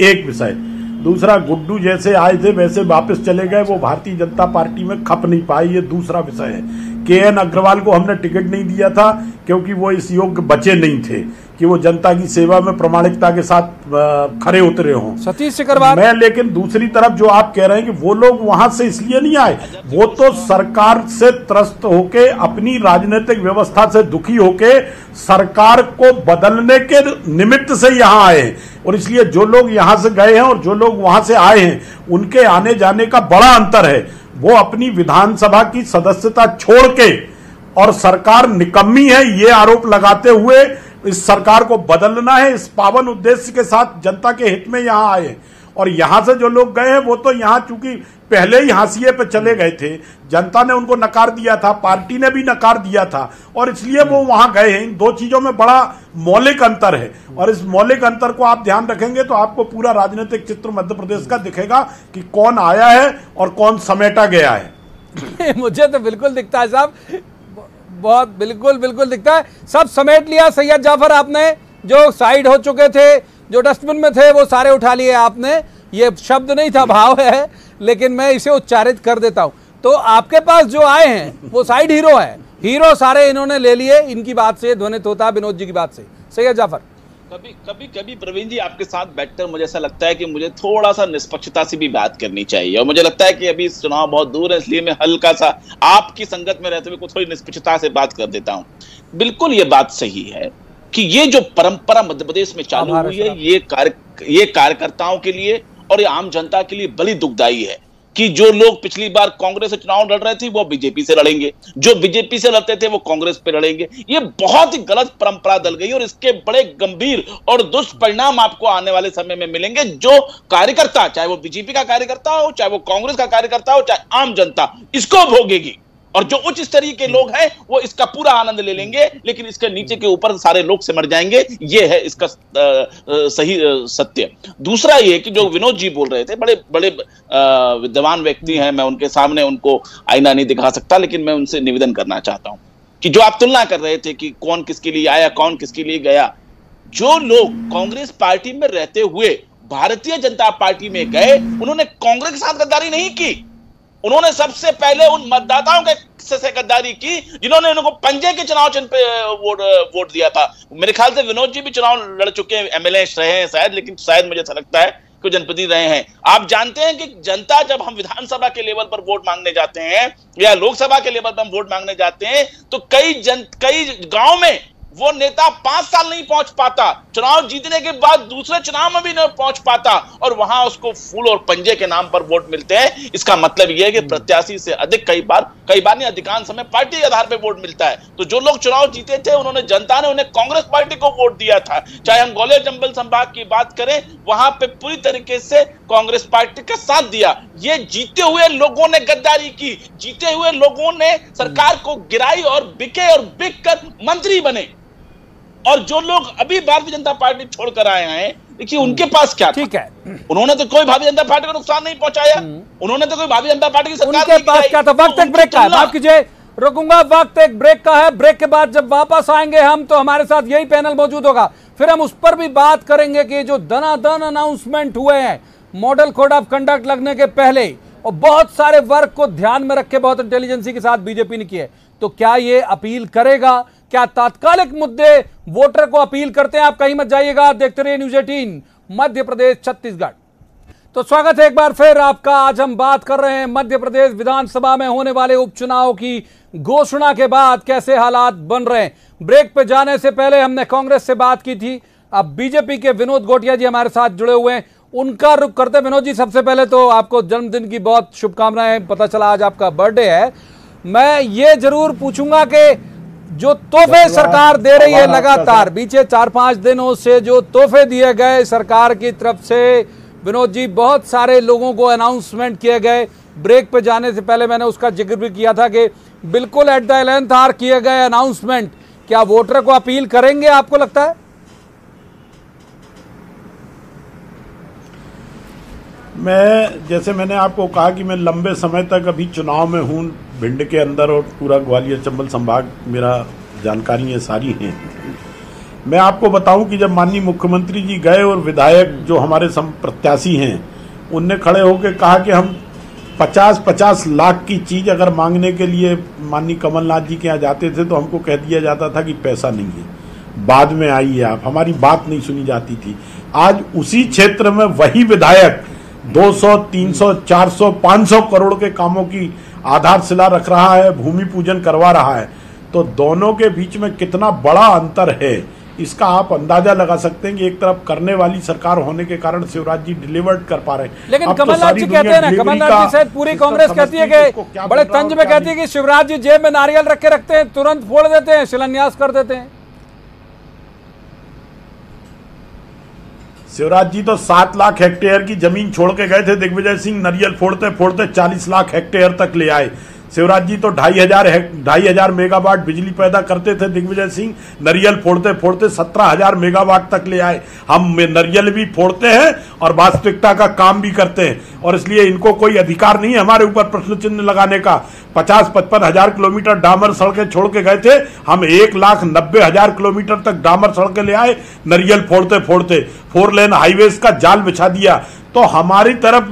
एक विषय। दूसरा, गुड्डू जैसे आए थे वैसे वापस चले गए, वो भारतीय जनता पार्टी में खप नहीं पाए, ये दूसरा विषय है। KN अग्रवाल को हमने टिकट नहीं दिया था क्योंकि वो इस योग्य बचे नहीं थे कि वो जनता की सेवा में प्रामाणिकता के साथ खरे उतरे हों। सतीश सिकरवार मैं, लेकिन दूसरी तरफ जो आप कह रहे हैं कि वो लोग वहां से इसलिए नहीं आए, वो तो सरकार से त्रस्त होके, अपनी राजनीतिक व्यवस्था से दुखी होके सरकार को बदलने के निमित्त से यहां आए हैं। और इसलिए जो लोग यहां से गए हैं और जो लोग वहां से आए हैं, उनके आने जाने का बड़ा अंतर है। वो अपनी विधानसभा की सदस्यता छोड़ के और सरकार निकम्मी है ये आरोप लगाते हुए इस सरकार को बदलना है, इस पावन उद्देश्य के साथ जनता के हित में यहां आए हैं। और यहां से जो लोग गए हैं वो तो यहां चूंकि पहले ही हाशिए पे चले गए थे, जनता ने उनको नकार दिया था, पार्टी ने भी नकार दिया था और इसलिए वो वहां गए हैं। इन दो चीजों में बड़ा मौलिक अंतर है और इस मौलिक अंतर को आप ध्यान रखेंगे तो आपको पूरा राजनीतिक चित्र मध्य प्रदेश का दिखेगा कि कौन आया है और कौन समेटा गया है। मुझे तो बिल्कुल दिखता है साहब, बहुत बिल्कुल दिखता है, सब समेट लिया। सैयद जाफर, आपने जो साइड हो चुके थे, जो डस्टबिन में थे, वो सारे उठा लिए आपने। ये शब्द नहीं था, भाव है, लेकिन मैं इसे उच्चारित कर देता हूं। तो आपके पास जो आए हैं वो साइड हीरो है, हीरो सारे इन्होंने ले लिए इनकी बात से, ध्वनित होता है विनोद जी की बात से। सैयद जाफर, कभी प्रवीण जी आपके साथ बैठकर मुझे ऐसा लगता है कि मुझे थोड़ा सा निष्पक्षता से भी बात करनी चाहिए और मुझे लगता है कि अभी चुनाव बहुत दूर है, इसलिए मैं हल्का सा आपकी संगत में रहते हुए थोड़ी निष्पक्षता से बात कर देता हूं। बिल्कुल ये बात सही है कि ये जो परंपरा मध्य प्रदेश में चालू हुई है, ये कार्यकर्ताओं के लिए और ये आम जनता के लिए बड़ी दुखदाई है कि जो लोग पिछली बार कांग्रेस से चुनाव लड़ रहे थे वो बीजेपी से लड़ेंगे, जो बीजेपी से लड़ते थे वो कांग्रेस पे लड़ेंगे। ये बहुत ही गलत परंपरा डल गई और इसके बड़े गंभीर और दुष्परिणाम आपको आने वाले समय में मिलेंगे। जो कार्यकर्ता, चाहे वो बीजेपी का कार्यकर्ता हो, चाहे वो कांग्रेस का कार्यकर्ता हो, चाहे आम जनता, इसको भोगेगी और जो उच्च स्तरीय के लोग हैं वो इसका पूरा आनंद ले लेंगे, लेकिन इसके नीचे के ऊपर सारे लोग सिमट जाएंगे। ये है इसका सही सत्य। दूसरा ये कि जो विनोद जी बोल रहे थे, बड़े बड़े विद्वान व्यक्ति हैं, मैं उनके सामने उनको आईना नहीं दिखा सकता, लेकिन मैं उनसे निवेदन करना चाहता हूं कि जो आप तुलना कर रहे थे कि कौन किसके लिए आया, कौन किसके लिए गया, जो लोग कांग्रेस पार्टी में रहते हुए भारतीय जनता पार्टी में गए, उन्होंने कांग्रेस के साथ गद्दारी नहीं की। उन्होंने सबसे पहले उन मतदाताओं के से गद्दारी की जिन्होंने उनको पंजे के चुनाव चिन्ह पे वोट दिया था। मेरे ख्याल से विनोद जी भी चुनाव लड़ चुके हैं, MLA रहे हैं शायद, लेकिन शायद मुझे ऐसा लगता है कि जनप्रतिनिधि रहे हैं। आप जानते हैं कि जनता, जब हम विधानसभा के लेवल पर वोट मांगने जाते हैं या लोकसभा के लेवल पर हम वोट मांगने जाते हैं तो कई गांव में वो नेता 5 साल नहीं पहुंच पाता, चुनाव जीतने के बाद दूसरे चुनाव में भी नहीं पहुंच पाता और वहां उसको फूल और पंजे के नाम पर वोट मिलते हैं। इसका मतलब यह है कि प्रत्याशी से अधिक कई बार नहीं, अधिकांश समय पार्टी के आधार पर वोट मिलता है। तो जो लोग चुनाव जीते थे, उन्होंने, जनता ने उन्हें कांग्रेस पार्टी को वोट दिया था। चाहे हम ग्वालियर चंबल संभाग की बात करें, वहां पे पूरी तरीके से कांग्रेस पार्टी का साथ दिया। ये जीते हुए लोगों ने गद्दारी की, जीते हुए लोगों ने सरकार को गिराई और बिके और बिक कर मंत्री बने। और जो लोग अभी भारतीय जनता पार्टी छोड़कर आए हैं, देखिए उनके पास क्या, ठीक है, उन्होंने तो कोई भारतीय जनता पार्टी को नुकसान नहीं पहुंचाया, उन्होंने तो कोई भारतीय जनता पार्टी की सरकार उनके पास क्या था। वक्त एक ब्रेक का है, माफ कीजिए, रुकूंगा, वक्त एक ब्रेक का है। ब्रेक के बाद जब वापस आएंगे हम तो हमारे साथ यही पैनल मौजूद होगा, फिर हम उस पर भी बात करेंगे कि जो दनादन अनाउंसमेंट हुए हैं मॉडल कोड ऑफ कंडक्ट लगने के पहले और बहुत सारे वर्ग को ध्यान में रखे बहुत इंटेलिजेंसी के साथ बीजेपी ने किए, तो क्या ये अपील करेगा? क्या तात्कालिक मुद्दे वोटर को अपील करते हैं? आप कहीं मत जाइएगा, देखते रहिए न्यूज़ 18 मध्य प्रदेश छत्तीसगढ़। तो स्वागत है एक बार फिर आपका। आज हम बात कर रहे हैं मध्य प्रदेश विधानसभा में होने वाले उपचुनाव की घोषणा के बाद कैसे हालात बन रहे हैं। ब्रेक पे जाने से पहले हमने कांग्रेस से बात की थी, अब बीजेपी के विनोद गोटिया जी हमारे साथ जुड़े हुए हैं, उनका रुख करते। विनोद जी, सबसे पहले तो आपको जन्मदिन की बहुत शुभकामनाएं, पता चला आज आपका बर्थडे है। मैं ये जरूर पूछूंगा कि जो तोहफे सरकार दे रही है लगातार, बीते 4-5 दिनों से जो तोहफे दिए गए सरकार की तरफ से, विनोद जी, बहुत सारे लोगों को अनाउंसमेंट किए गए, ब्रेक पे जाने से पहले मैंने उसका जिक्र भी किया था कि बिल्कुल एट द 11th आवर किए गए अनाउंसमेंट क्या वोटर को अपील करेंगे, आपको लगता है? जैसे मैंने आपको कहा कि मैं लंबे समय तक अभी चुनाव में हूँ, भिंड के अंदर और पूरा ग्वालियर चंबल संभाग मेरा जानकारी है सारी हैं। मैं आपको बताऊं कि जब माननीय मुख्यमंत्री जी गए और विधायक जो हमारे प्रत्याशी हैं उनने खड़े होकर कहा कि हम 50-50 लाख की चीज अगर मांगने के लिए माननीय कमलनाथ जी के यहाँ जाते थे तो हमको कह दिया जाता था कि पैसा नहीं है, बाद में आइए आप, हमारी बात नहीं सुनी जाती थी। आज उसी क्षेत्र में वही विधायक 200, 300, 400, 500 करोड़ के कामों की आधारशिला रख रहा है, भूमि पूजन करवा रहा है। तो दोनों के बीच में कितना बड़ा अंतर है इसका आप अंदाजा लगा सकते हैं कि एक तरफ करने वाली सरकार होने के कारण शिवराज जी डिलीवर्ड कर पा रहे हैं, लेकिन कमलनाथ जी कहते हैं ना, कमलनाथ जी शायद पूरी कांग्रेस कहती है कि बड़े तंज में कहती है कि शिवराज जी जेब में नारियल रख के रखते हैं, तुरंत फोड़ देते हैं, शिलान्यास कर देते हैं। शिवराज जी तो 7 लाख हेक्टेयर की जमीन छोड़ के गए थे, दिग्विजय सिंह नारियल फोड़ते फोड़ते 40 लाख हेक्टेयर तक ले आए। शिवराज जी तो 2,500 मेगावाट बिजली पैदा करते थे, दिग्विजय सिंह नारियल फोड़ते फोड़ते 17,000 मेगावाट तक ले आए। हम नारियल भी फोड़ते हैं और वास्तविकता का काम भी करते हैं, और इसलिए इनको कोई अधिकार नहीं है हमारे ऊपर प्रश्न चिन्ह लगाने का। 50-55 हजार किलोमीटर डामर सड़कें छोड़ के गए थे, हम 1,90,000 किलोमीटर तक डामर सड़कें ले आए नारियल फोड़ते फोड़ते। 4 लेन हाईवेज का जाल बिछा दिया। तो हमारी तरफ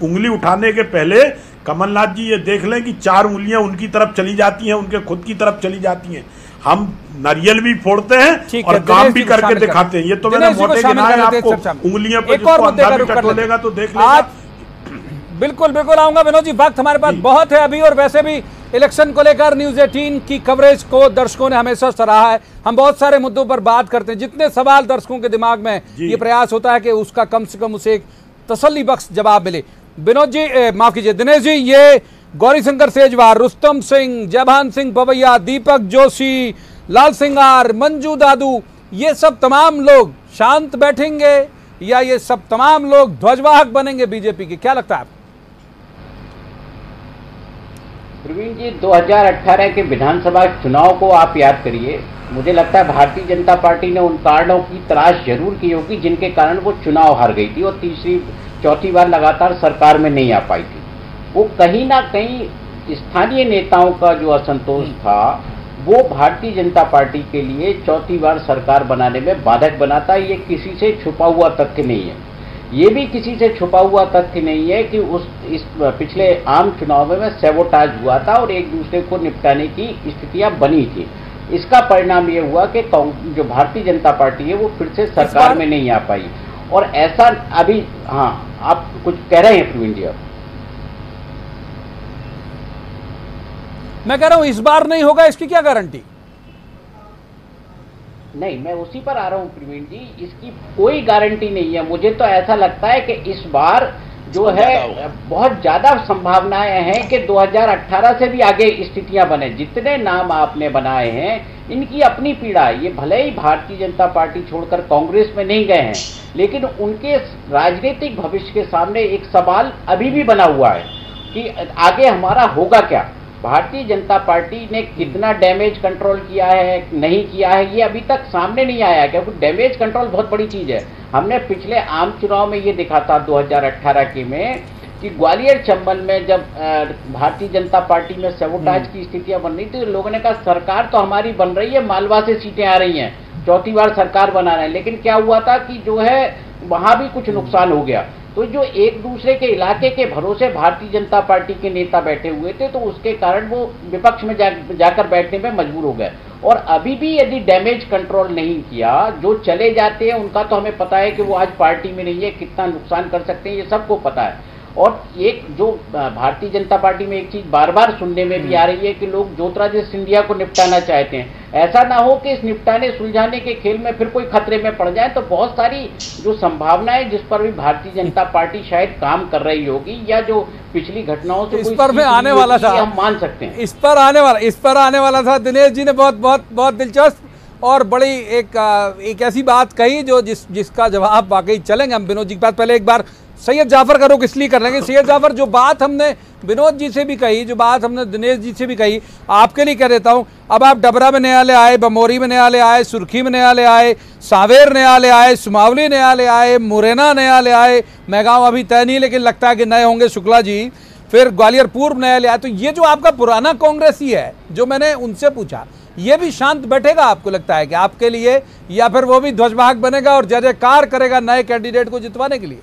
उंगली उठाने के पहले कमलनाथ जी ये देख लें कि 4 उंगलियां उंगली तरफ चली जाती हैं, उनके खुद की तरफ चली जाती हैं। हम नारियल भी फोड़ते हैं और काम भी करके दिखाते हैं। ये तो मैंने मोटे गिनाए आपको उंगलियां पर, जिसको अंधा भी टटोलेगा तो देख लेगा। बिल्कुल बिल्कुल आऊंगा विनोद जी, वक्त हमारे पास बहुत है अभी, और वैसे भी इलेक्शन को लेकर न्यूज 18 की कवरेज को दर्शकों ने हमेशा सराहा है। हम बहुत सारे मुद्दों पर बात करते हैं, जितने सवाल दर्शकों के दिमाग में ये प्रयास होता है कि उसका कम से कम उसे एक तसल्ली बख्श जवाब मिले। विनोद जी, माफ कीजिए दिनेश जी, ये गौरीशंकर सेजवार, रुस्तम सिंह, जयभान सिंह पवैया, दीपक जोशी, लाल सिंगार, मंजू दादू, ये सब तमाम लोग शांत बैठेंगे या ये सब तमाम लोग ध्वजवाहक बनेंगे बीजेपी के, क्या लगता है आपको? प्रवीण जी, 2018 के विधानसभा चुनाव को आप याद करिए। मुझे लगता है भारतीय जनता पार्टी ने उन कारणों की तलाश जरूर की होगी जिनके कारण वो चुनाव हार गई थी और तीसरी चौथी बार लगातार सरकार में नहीं आ पाई थी। वो कहीं ना कहीं स्थानीय नेताओं का जो असंतोष था वो भारतीय जनता पार्टी के लिए चौथी बार सरकार बनाने में बाधक बनाता। ये किसी से छुपा हुआ तथ्य नहीं है। ये भी किसी से छुपा हुआ तथ्य नहीं है कि इस पिछले आम चुनाव में सैबोटाज हुआ था और एक दूसरे को निपटाने की स्थितियां बनी थी। इसका परिणाम ये हुआ कि जो भारतीय जनता पार्टी है वो फिर से सरकार में नहीं आ पाई। और ऐसा अभी, हाँ आप कुछ कह रहे हैं प्रवीण जी? आप मैं कह रहा हूं इस बार नहीं होगा, इसकी क्या गारंटी? नहीं, मैं उसी पर आ रहा हूं प्रवीण जी, इसकी कोई गारंटी नहीं है। मुझे तो ऐसा लगता है कि इस बार जो है बहुत ज्यादा संभावनाएं हैं कि 2018 से भी आगे स्थितियां बने। जितने नाम आपने बनाए हैं इनकी अपनी पीड़ा है। ये भले ही भारतीय जनता पार्टी छोड़कर कांग्रेस में नहीं गए हैं, लेकिन उनके राजनीतिक भविष्य के सामने एक सवाल अभी भी बना हुआ है कि आगे हमारा होगा क्या। भारतीय जनता पार्टी ने कितना डैमेज कंट्रोल किया है, नहीं किया है, ये अभी तक सामने नहीं आया है, क्योंकि डैमेज कंट्रोल बहुत बड़ी चीज है। हमने पिछले आम चुनाव में ये देखा था 2018 के में कि ग्वालियर चंबल में जब भारतीय जनता पार्टी में सैबोटाज की स्थितियां बन रही थी, लोगों ने कहा सरकार तो हमारी बन रही है, मालवा से सीटें आ रही हैं, चौथी बार सरकार बना रहे हैं। लेकिन क्या हुआ था कि जो है वहां भी कुछ नुकसान हो गया। तो जो एक दूसरे के इलाके के भरोसे भारतीय जनता पार्टी के नेता बैठे हुए थे, तो उसके कारण वो विपक्ष में जाकर बैठने में मजबूर हो गए। और अभी भी यदि डैमेज कंट्रोल नहीं किया, जो चले जाते हैं उनका तो हमें पता है कि वो आज पार्टी में नहीं है, कितना नुकसान कर सकते हैं ये सबको पता है। और एक जो भारतीय जनता पार्टी में एक चीज बार बार सुनने में भी आ रही है कि लोग ज्योतिरादित्य सिंधिया को निपटाना चाहते हैं। ऐसा ना हो कि इस निपटाने सुलझाने के खेल में फिर कोई खतरे में पड़ जाए। तो बहुत सारी जो संभावनाएं जिस पर भी भारतीय जनता पार्टी शायद काम कर रही होगी, या जो पिछली घटनाओं से इस पर मैं आने वाला था, हम मान सकते हैं। इस पर आने वाला था। दिनेश जी ने बहुत दिलचस्प और बड़ी एक ऐसी बात कही जो जिसका जवाब वाकई चलेंगे हम विनोद जी के पास। पहले एक बार सैयद जाफर का रुख इसलिए कर लेंगे। सैयद जाफर, जो बात हमने विनोद जी से भी कही, जो बात हमने दिनेश जी से भी कही, आपके लिए कह देता हूं। अब आप डबरा में न्यायालय आए, बमोरी में न्यायालय आए, सुर्खी में न्यायालय आए, सांवेर न्यायालय आए, सुमावली न्यायालय आए, मुरैना न्यायालय आए, मैगांव अभी तय नहीं लेकिन लगता है कि नए होंगे शुक्ला जी, फिर ग्वालियर पूर्व न्यायालय आए। तो ये जो आपका पुराना कांग्रेस ही है, जो मैंने उनसे पूछा, ये भी शांत बैठेगा आपको लगता है कि आपके लिए, या फिर वो भी ध्वजवाहक बनेगा और जय जयकार करेगा नए कैंडिडेट को जितवाने के लिए?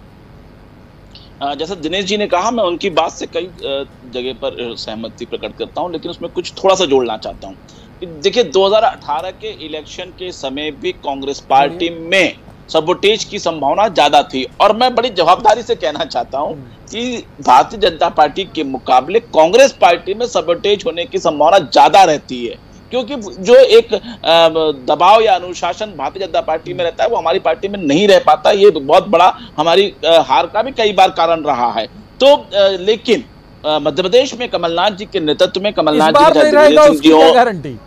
जैसा दिनेश जी ने कहा, मैं उनकी बात से कई जगह पर सहमति प्रकट करता हूं, लेकिन उसमें कुछ थोड़ा सा जोड़ना चाहता हूं। देखिए, 2018 के इलेक्शन के समय भी कांग्रेस पार्टी में सबोटेज की संभावना ज्यादा थी, और मैं बड़ी जवाबदारी से कहना चाहता हूं कि भारतीय जनता पार्टी के मुकाबले कांग्रेस पार्टी में सबोटेज होने की संभावना ज्यादा रहती है, क्योंकि जो एक दबाव या अनुशासन भारतीय जनता पार्टी में रहता है वो हमारी पार्टी में नहीं रह पाता। ये बहुत बड़ा हमारी हार का भी कई बार कारण रहा है। तो लेकिन मध्य प्रदेश में कमलनाथ जी के नेतृत्व में, कमलनाथ जी गारंटी,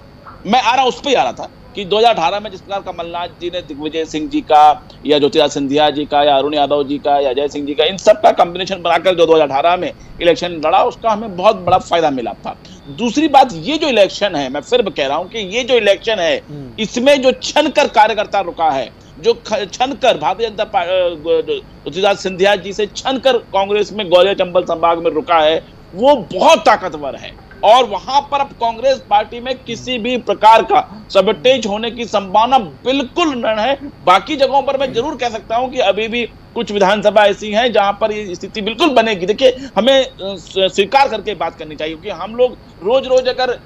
मैं आ रहा, उस पर ही आ रहा था कि 2018 में जिस प्रकार कमलनाथ जी ने दिग्विजय सिंह जी का या ज्योतिरादित्य सिंधिया जी का या अरुण यादव जी का या अजय सिंह जी का, इन सब का कॉम्बिनेशन बनाकर जो 2018 में इलेक्शन लड़ा, उसका हमें बहुत बड़ा फायदा मिला था। दूसरी बात, ये जो इलेक्शन है, मैं फिर कह रहा हूं कि ये जो इलेक्शन है, इसमें जो छनकर कार्यकर्ता रुका है, जो छनकर भारतीय जनता ज्योतिरादित्य सिंधिया जी से छनकर कांग्रेस में ग्वालियर चंबल संभाग में रुका है, वो बहुत ताकतवर है। और वहां पर अब कांग्रेस पार्टी में किसी भी प्रकार का सबटेज होने की संभावना बिल्कुल नहीं है। बाकी जगहों पर मैं जरूर कह सकता हूं कि अभी भी कुछ विधानसभा ऐसी हैं जहां पर ये स्थिति बिल्कुल बनेगी। देखिए, हमें स्वीकार करके बात करनी चाहिए, क्योंकि हम लोग रोज रोज अगर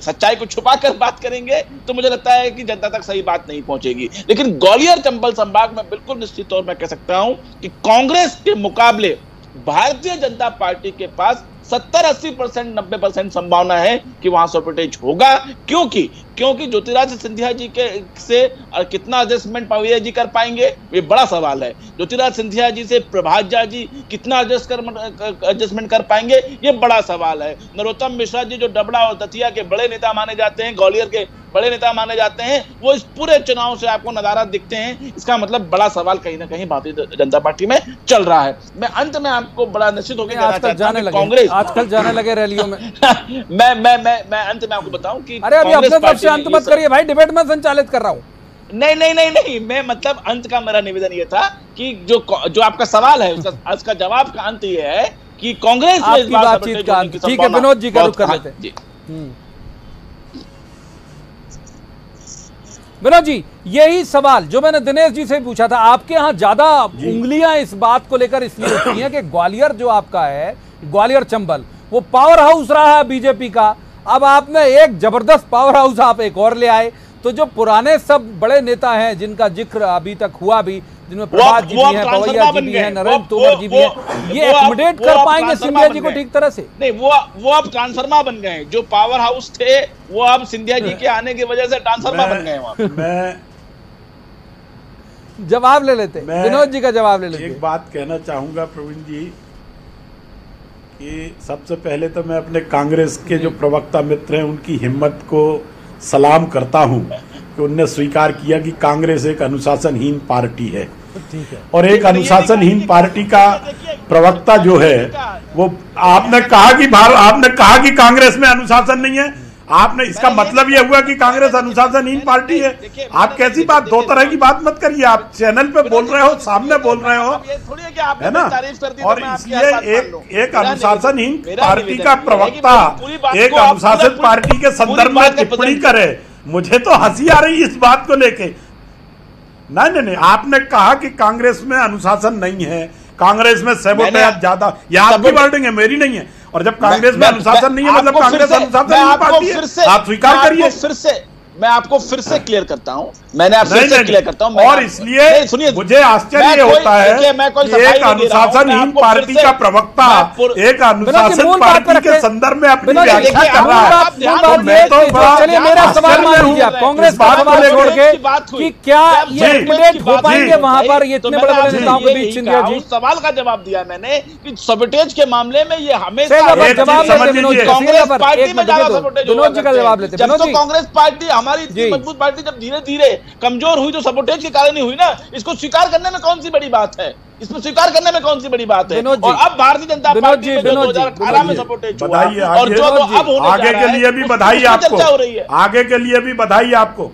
सच्चाई को छुपा कर बात करेंगे तो मुझे लगता है कि जनता तक सही बात नहीं पहुंचेगी। लेकिन ग्वालियर चंबल संभाग में बिल्कुल निश्चित तौर पर कह सकता हूं कि कांग्रेस के मुकाबले भारतीय जनता पार्टी के पास 70-80%, 90% संभावना है कि वहां सबटेज होगा। क्योंकि ज्योतिरादित्य सिंधिया जी के से कितना एडजस्टमेंट पवैया जी कर पाएंगे, ये बड़ा सवाल है। ज्योतिरादित्य सिंधिया जी से प्रभात झा जी कितना एडजस्टमेंट कर पाएंगे, ये बड़ा सवाल है। नरोत्तम मिश्रा जी, जो डबरा और दतिया के बड़े नेता माने जाते हैं, ग्वालियर के बड़े नेता माने जाते हैं, वो इस पूरे चुनाव से आपको नजारा दिखते हैं। इसका मतलब बड़ा सवाल कहीं ना कहीं भारतीय जनता पार्टी में चल रहा है। मैं अंत में आपको बड़ा निश्चित होकर कहना चाहता हूं, कांग्रेस आजकल जाने लगे रैलियों में। मैं अंत में आपको बताऊं कि अरे अभी अपने तरफ से अंत मत करिए भाई, डिबेट में संचालित कर रहा हूं। नहीं, मैं मतलब अंत का मेरा निवेदन ये था कि जो आपका सवाल है उसका जवाब का अंत ये है कि कांग्रेस में इस बार बातचीत का अंत। ठीक है, विनोद जी का रुख कर लेते हैं। विनोद जी, यही सवाल जो मैंने दिनेश जी से पूछा था, आपके यहाँ ज्यादा उंगलियां इस बात को लेकर इसलिए उठती हैं कि ग्वालियर जो आपका है, ग्वालियर चंबल, वो पावर हाउस रहा है बीजेपी का। अब आपने एक जबरदस्त पावर हाउस आप एक और ले आए, तो जो पुराने सब बड़े नेता हैं जिनका जिक्र अभी तक हुआ भी, जिनमें प्रभात जी भी हैं, पवैया जी भी हैं, नरेंद्र तोमर जी भी हैं, ये एकोमोडेट कर पाएंगे सिंधिया जी को ठीक तरह से? नहीं, वो अब ट्रांसफार्मर बन गए हैं। जो पावर हाउस थे वो अब सिंधिया जी के आने की वजह से ट्रांसफार्मर बन गए हैं। मैं जवाब ले लेते, विनोद जी का जवाब ले लेते। एक बात कहना चाहूंगा प्रवीण जी कि सबसे पहले तो मैं अपने कांग्रेस के जो प्रवक्ता मित्र हैं उनकी हिम्मत को सलाम करता हूं कि उनने स्वीकार किया कि कांग्रेस एक अनुशासनहीन पार्टी है। और एक अनुशासनहीन पार्टी का प्रवक्ता जो है वो आपने कहा कि कांग्रेस में अनुशासन नहीं है, आपने इसका मतलब यह हुआ कि कांग्रेस अनुशासनहीन पार्टी है। आप कैसी बात, दो तरह की बात मत करिए। आप चैनल पे बोल रहे हो, सामने बोल रहे हो, है ना? और इसलिए एक अनुशासनहीन पार्टी का प्रवक्ता एक अनुशासित पार्टी के संदर्भ में टिप्पणी करे, मुझे तो हंसी आ रही इस बात को लेके। नहीं, आपने कहा कि कांग्रेस में अनुशासन नहीं है, कांग्रेस में सबोटेज ज्यादा, यह आपकी वर्डिंग है, मेरी नहीं है। और जब कांग्रेस में अनुशासन नहीं है मतलब कांग्रेस अनुशासन पार्टी है, आप स्वीकार करिए। मैं आपको फिर से क्लियर करता हूं, मैंने आपसे क्लियर करता हूं। और इसलिए सुनिए, मुझे आश्चर्य होता है कि एक अनुशासनहीन पार्टी का प्रवक्ता एक अनुशासित पार्टी के संदर्भ में अपनी व्याख्या कर रहा है। मैं तो चलिए मेरा सवाल मान लीजिए आप, कांग्रेस का सवाल छोड़ के कि क्या ये एकोमोडेट हो पाएंगे वहां पर ये इतने बड़े बड़े नेताओं के बीच? सिंधिया जी, सवाल का जवाब दिया मैंने कि सबटेज के मामले में ये हमेशा जवाब लेते, कांग्रेस पार्टी में विनोद जी का जवाब लेते। कांग्रेस पार्टी हमारी इतनी मजबूत पार्टी जब धीरे धीरे कमजोर हुई तो सबोटेज के कारण ही हुई ना। इसको स्वीकार करने में कौन सी बड़ी बात है, इसमें स्वीकार करने में कौन सी बड़ी बात है। और अब भारतीय जनता पार्टी में जो 2018 में सबोटेज हुआ और जो अब होने आगे के लिए भी बधाई आपको, आगे के लिए भी बधाई आपको,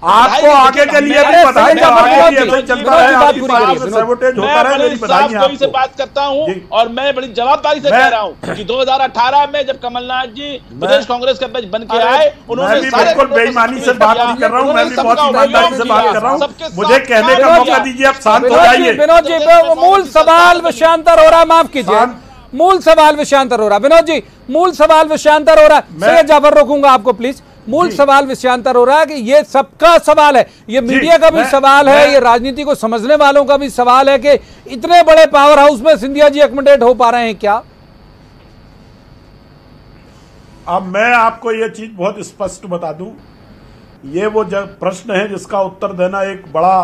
आपको आगे के लिए भी बधाई। मैं से बात करता हूं और मैं बड़ी जवाबदारी से कह रहा हूं कि 2018 में जब कमलनाथ जी प्रदेश कांग्रेस के अध्यक्ष बन के आए, उन्होंने बिल्कुल बेईमानी से बात नहीं कर रहा हूं, मैं भी बहुत ईमानदारी से बात कर रहा हूं। मुझे कहने का मौका दीजिए, आप शांत हो जाइए। विनोद जी, मूल सवाल विषयांतर हो रहा, माफ कीजिए, मूल सवाल विषयांतर हो रहा। विनोद जी, मूल सवाल विषयांतर हो रहा। सैयद जाफर रोकूंगा आपको प्लीज। मूल सवाल विषयांतर हो रहा है कि ये सबका सवाल है, ये मीडिया का भी सवाल है, ये राजनीति को समझने वालों का भी सवाल है कि इतने बड़े पावर हाउस में सिंधिया जी एकोमोडेट हो पा रहे हैं क्या? अब मैं आपको ये चीज बहुत स्पष्ट बता दूं, ये वो प्रश्न है जिसका उत्तर देना एक बड़ा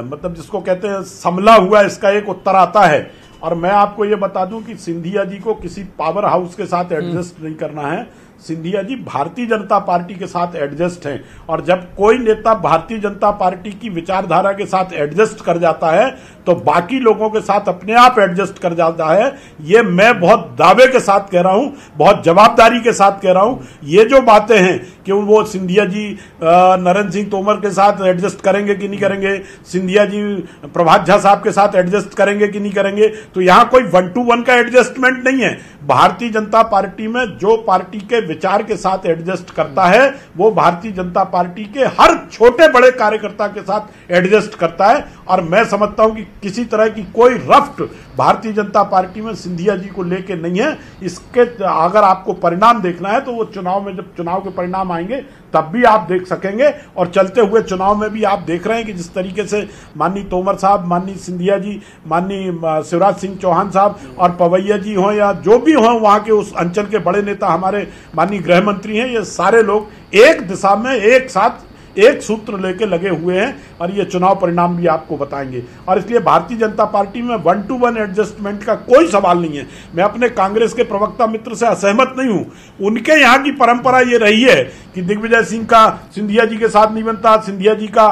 मतलब जिसको कहते हैं संभला हुआ इसका एक उत्तर आता है। और मैं आपको ये बता दूं कि सिंधिया जी को किसी पावर हाउस के साथ एडजस्ट नहीं करना है। सिंधिया जी भारतीय जनता पार्टी के साथ एडजस्ट हैं, और जब कोई नेता भारतीय जनता पार्टी की विचारधारा के साथ एडजस्ट कर जाता है तो बाकी लोगों के साथ अपने आप एडजस्ट कर जाता है। ये मैं बहुत दावे के साथ कह रहा हूं, बहुत जवाबदारी के साथ कह रहा हूं। ये जो बातें हैं कि वो सिंधिया जी नरेंद्र सिंह तोमर के साथ एडजस्ट करेंगे कि नहीं करेंगे, सिंधिया जी प्रभात झा साहब के साथ एडजस्ट करेंगे कि नहीं करेंगे, तो यहां कोई 1 to 1 का एडजस्टमेंट नहीं है। भारतीय जनता पार्टी में जो पार्टी के विचार के साथ एडजस्ट करता है वो भारतीय जनता पार्टी के हर छोटे बड़े कार्यकर्ता के साथ एडजस्ट करता है। और मैं समझता हूं कि किसी तरह की कोई रफ्त भारतीय जनता पार्टी में सिंधिया जी को लेके नहीं है। इसके अगर आपको परिणाम देखना है तो वो चुनाव में, जब चुनाव के परिणाम आएंगे तब भी आप देख सकेंगे। और चलते हुए चुनाव में भी आप देख रहे हैं कि जिस तरीके से माननीय तोमर साहब, माननीय सिंधिया जी, माननीय शिवराज सिंह चौहान साहब और पवैया जी हों या जो भी हों वहां के उस अंचल के बड़े नेता, हमारे माननीय गृह मंत्री हैं, ये सारे लोग एक दिशा में एक साथ एक सूत्र लेके लगे हुए हैं और ये चुनाव परिणाम भी आपको बताएंगे। और इसलिए भारतीय जनता पार्टी में 1 to 1 एडजस्टमेंट का कोई सवाल नहीं है। मैं अपने कांग्रेस के प्रवक्ता मित्र से असहमत नहीं हूं। उनके यहाँ की परंपरा ये रही है कि दिग्विजय सिंह का सिंधिया जी के साथ नहीं बनता, सिंधिया जी का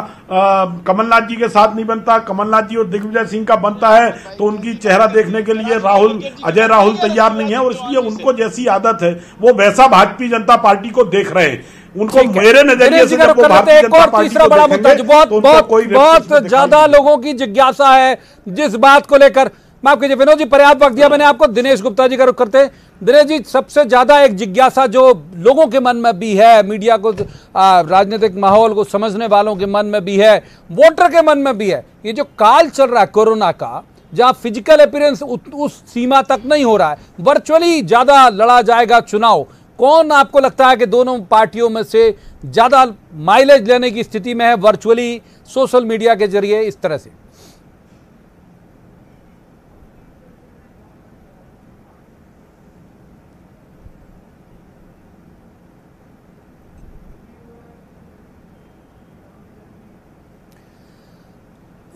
कमलनाथ जी के साथ नहीं बनता, कमलनाथ जी और दिग्विजय सिंह का बनता है तो उनकी चेहरा देखने के लिए अजय राहुल तैयार नहीं है। और इसलिए उनको जैसी आदत है वो वैसा भारतीय जनता पार्टी को देख रहे हैं। उनको मेरे नजरिए से एक और तीसरा बड़ा मुद्दा जो बहुत ज्यादा लोगों की जिज्ञासा है जिस बात को लेकर, माफ कीजिए विनोद जी, पर्याप्त वक्त दिया मैंने आपको। दिनेश गुप्ता जी का रुख करते हैं। दिनेश जी, सबसे ज्यादा एक जिज्ञासा जो लोगों के मन में भी है, मीडिया को, राजनीतिक माहौल को समझने वालों के मन में भी है, वोटर के मन में भी है, ये जो काल चल रहा है कोरोना का, जहां फिजिकल अपीयरेंस उस सीमा तक नहीं हो रहा है, वर्चुअली ज्यादा लड़ा जाएगा चुनाव, कौन आपको लगता है कि दोनों पार्टियों में से ज्यादा माइलेज लेने की स्थिति में है वर्चुअली, सोशल मीडिया के जरिए, इस तरह से?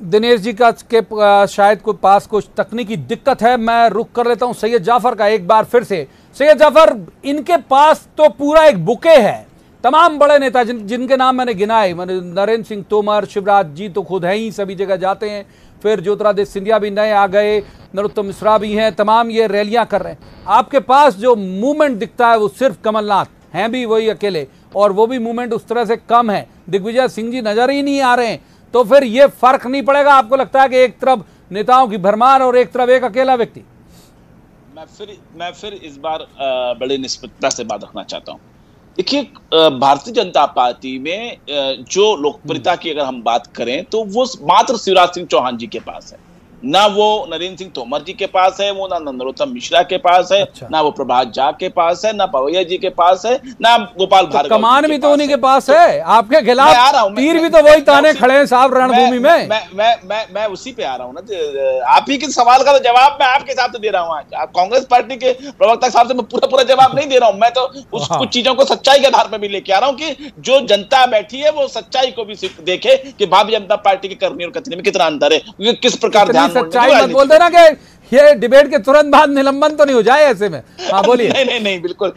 दिनेश जी का के शायद कोई पास कुछ तकनीकी दिक्कत है, मैं रुक कर लेता हूं सैयद जाफर का एक बार फिर से। सैयद जाफर, इनके पास तो पूरा एक बुके है, तमाम बड़े नेता जिनके नाम मैंने गिनाए, नरेंद्र सिंह तोमर, शिवराज जी तो खुद हैं ही, सभी जगह जाते हैं, फिर ज्योतिरादित्य सिंधिया भी नए आ गए, नरोत्तम मिश्रा भी हैं, तमाम ये रैलियां कर रहे हैं। आपके पास जो मूवमेंट दिखता है वो सिर्फ कमलनाथ हैं भी वही अकेले, और वो भी मूवमेंट उस तरह से कम है, दिग्विजय सिंह जी नजर ही नहीं आ रहे हैं। तो फिर ये फर्क नहीं पड़ेगा आपको लगता है कि एक तरफ नेताओं की भरमार और एक तरफ एक अकेला व्यक्ति? मैं फिर इस बार बड़े निष्पक्षता से बात रखना चाहता हूं। देखिए, भारतीय जनता पार्टी में जो लोकप्रियता की अगर हम बात करें तो वो मात्र शिवराज सिंह चौहान जी के पास है, ना वो नरेंद्र सिंह तोमर जी के पास है, वो ना नरोत्तम मिश्रा के पास है, ना वो प्रभात झा के पास है, ना पवैया जी के पास है, ना गोपाल भार्गव। कमान भी तो उन्हीं के पास है, आपके खिलाफ तीर भी तो वही ताने खड़े हैं साहब रणभूमि में। मैं उसी पे आ रहा हूँ ना, आप ही के सवाल का तो जवाब मैं आपके हिसाब से दे रहा हूँ। आज कांग्रेस पार्टी के प्रवक्ता साहब से मैं पूरा जवाब नहीं दे रहा हूँ, मैं तो कुछ चीजों को सच्चाई के आधार पर भी लेके आ रहा हूँ कि जो जनता बैठी है वो सच्चाई को भी देखे कि भारतीय जनता पार्टी के करनी और कथनी में कितना अंतर है, किस प्रकार ध्यान। सच्चाई मत बोल देना कि ये डिबेट के तुरंत बाद निलंबन तो नहीं हो जाए ऐसे में। हाँ बोलिए। नहीं बिल्कुल।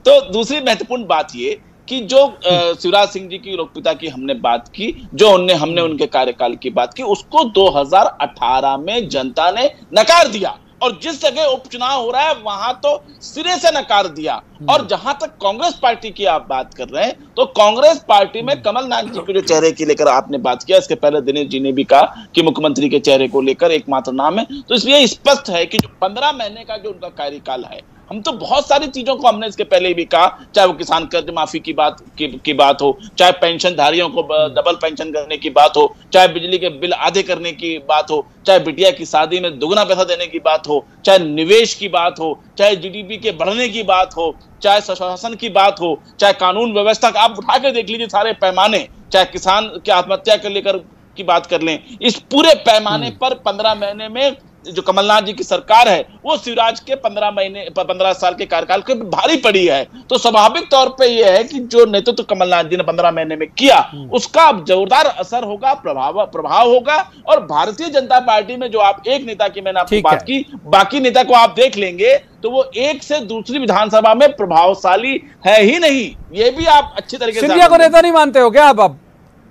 तो दूसरी महत्वपूर्ण बात ये कि जो शिवराज सिंह जी की लोकप्रियता की हमने बात की, जो हमने उनके कार्यकाल की बात की, उसको 2018 में जनता ने नकार दिया। और जिस जगह उपचुनाव हो रहा है वहां तो सिरे से नकार दिया। और जहां तक कांग्रेस पार्टी की आप बात कर रहे हैं, तो कांग्रेस पार्टी में कमलनाथ जी के जो चेहरे की लेकर आपने बात किया, इसके पहले दिनेश जी ने भी कहा कि मुख्यमंत्री के चेहरे को लेकर एकमात्र नाम है, तो इसलिए स्पष्ट है कि जो 15 महीने का जो उनका कार्यकाल है, हम तो बहुत सारी चीजों को हमने इसके पहले भी कहा, चाहे वो किसान कर्ज माफी की बात हो, चाहे पेंशनधारियों को डबल पेंशन करने की बात हो, चाहे बिजली के बिल आधे करने की बात हो, चाहे बिटिया की शादी में दुगना पैसा देने की बात हो, चाहे निवेश की बात हो, चाहे जीडीपी के बढ़ने की बात हो, चाहे सुशासन की बात हो, चाहे कानून व्यवस्था का आप उठा के देख लीजिए सारे पैमाने, चाहे किसान की आत्महत्या को लेकर की बात कर लें, इस पूरे पैमाने पर 15 महीने में जो कमलनाथ जी की सरकार है वो शिवराज के 15 साल के कार्यकाल के भारी पड़ी है। तो स्वाभाविक तौर पे ये है कि जो नेतृत्व कमलनाथ जी ने 15 महीने में किया, उसका अब जोरदार असर होगा, प्रभाव होगा। और भारतीय जनता पार्टी में जो आप एक नेता की मैंने आपको बात की, बाकी नेता को आप देख लेंगे तो वो एक से दूसरी विधानसभा में प्रभावशाली है ही नहीं। ये भी आप अच्छी तरीके से सिंधिया को नेता नहीं मानते हो क्या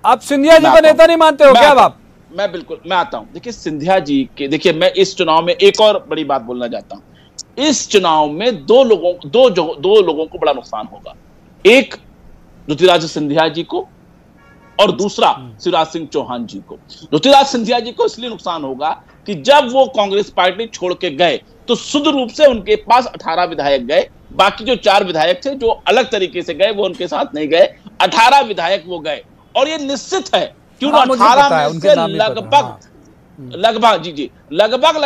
आप सिंधिया जी को नेता नहीं मानते हो क्या आप? मैं आता हूं। देखिए सिंधिया जी के, देखिए मैं इस चुनाव में एक और बड़ी बात बोलना चाहता हूं। इस चुनाव में दो लोगों को बड़ा नुकसान होगा। एक ज्योतिराज सिंधिया जी को और दूसरा शिवराज सिंह चौहान जी को। ज्योतिराज सिंधिया जी को इसलिए नुकसान होगा कि जब वो कांग्रेस पार्टी छोड़ के गए तो शुद्ध रूप से उनके पास 18 विधायक गए, बाकी जो 4 विधायक थे जो अलग तरीके से गए वो उनके साथ नहीं गए, 18 विधायक वो गए। और ये निश्चित है क्यों 18 में से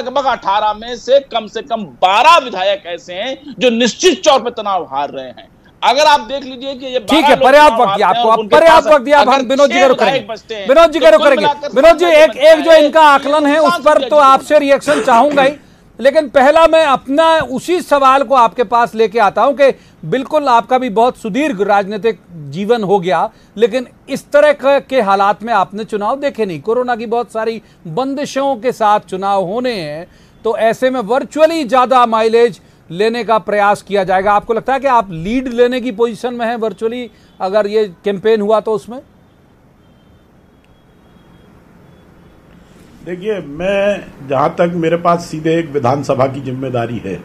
लगभग 18 में से कम 12 विधायक ऐसे हैं जो निश्चित तौर पर तनाव हार रहे हैं। अगर आप देख लीजिए कि ये ठीक है, पर्याप्त वक्त दिया आपको, पर्याप्त वक्त दिया। हम विनोद जी का रुख करेंगे, विनोद जी का रुख करेंगे। विनोद जी एक जो इनका आकलन है उस पर तो आपसे रिएक्शन चाहूंगा ही, लेकिन पहला मैं अपना उसी सवाल को आपके पास लेके आता हूं कि बिल्कुल आपका भी बहुत सुदीर्घ राजनीतिक जीवन हो गया, लेकिन इस तरह के हालात में आपने चुनाव देखे नहीं। कोरोना की बहुत सारी बंदिशों के साथ चुनाव होने हैं, तो ऐसे में वर्चुअली ज्यादा माइलेज लेने का प्रयास किया जाएगा। आपको लगता है कि आप लीड लेने की पोजीशन में हैं वर्चुअली अगर ये कैंपेन हुआ तो उसमें? देखिए, मैं जहां तक मेरे पास सीधे एक विधानसभा की जिम्मेदारी है,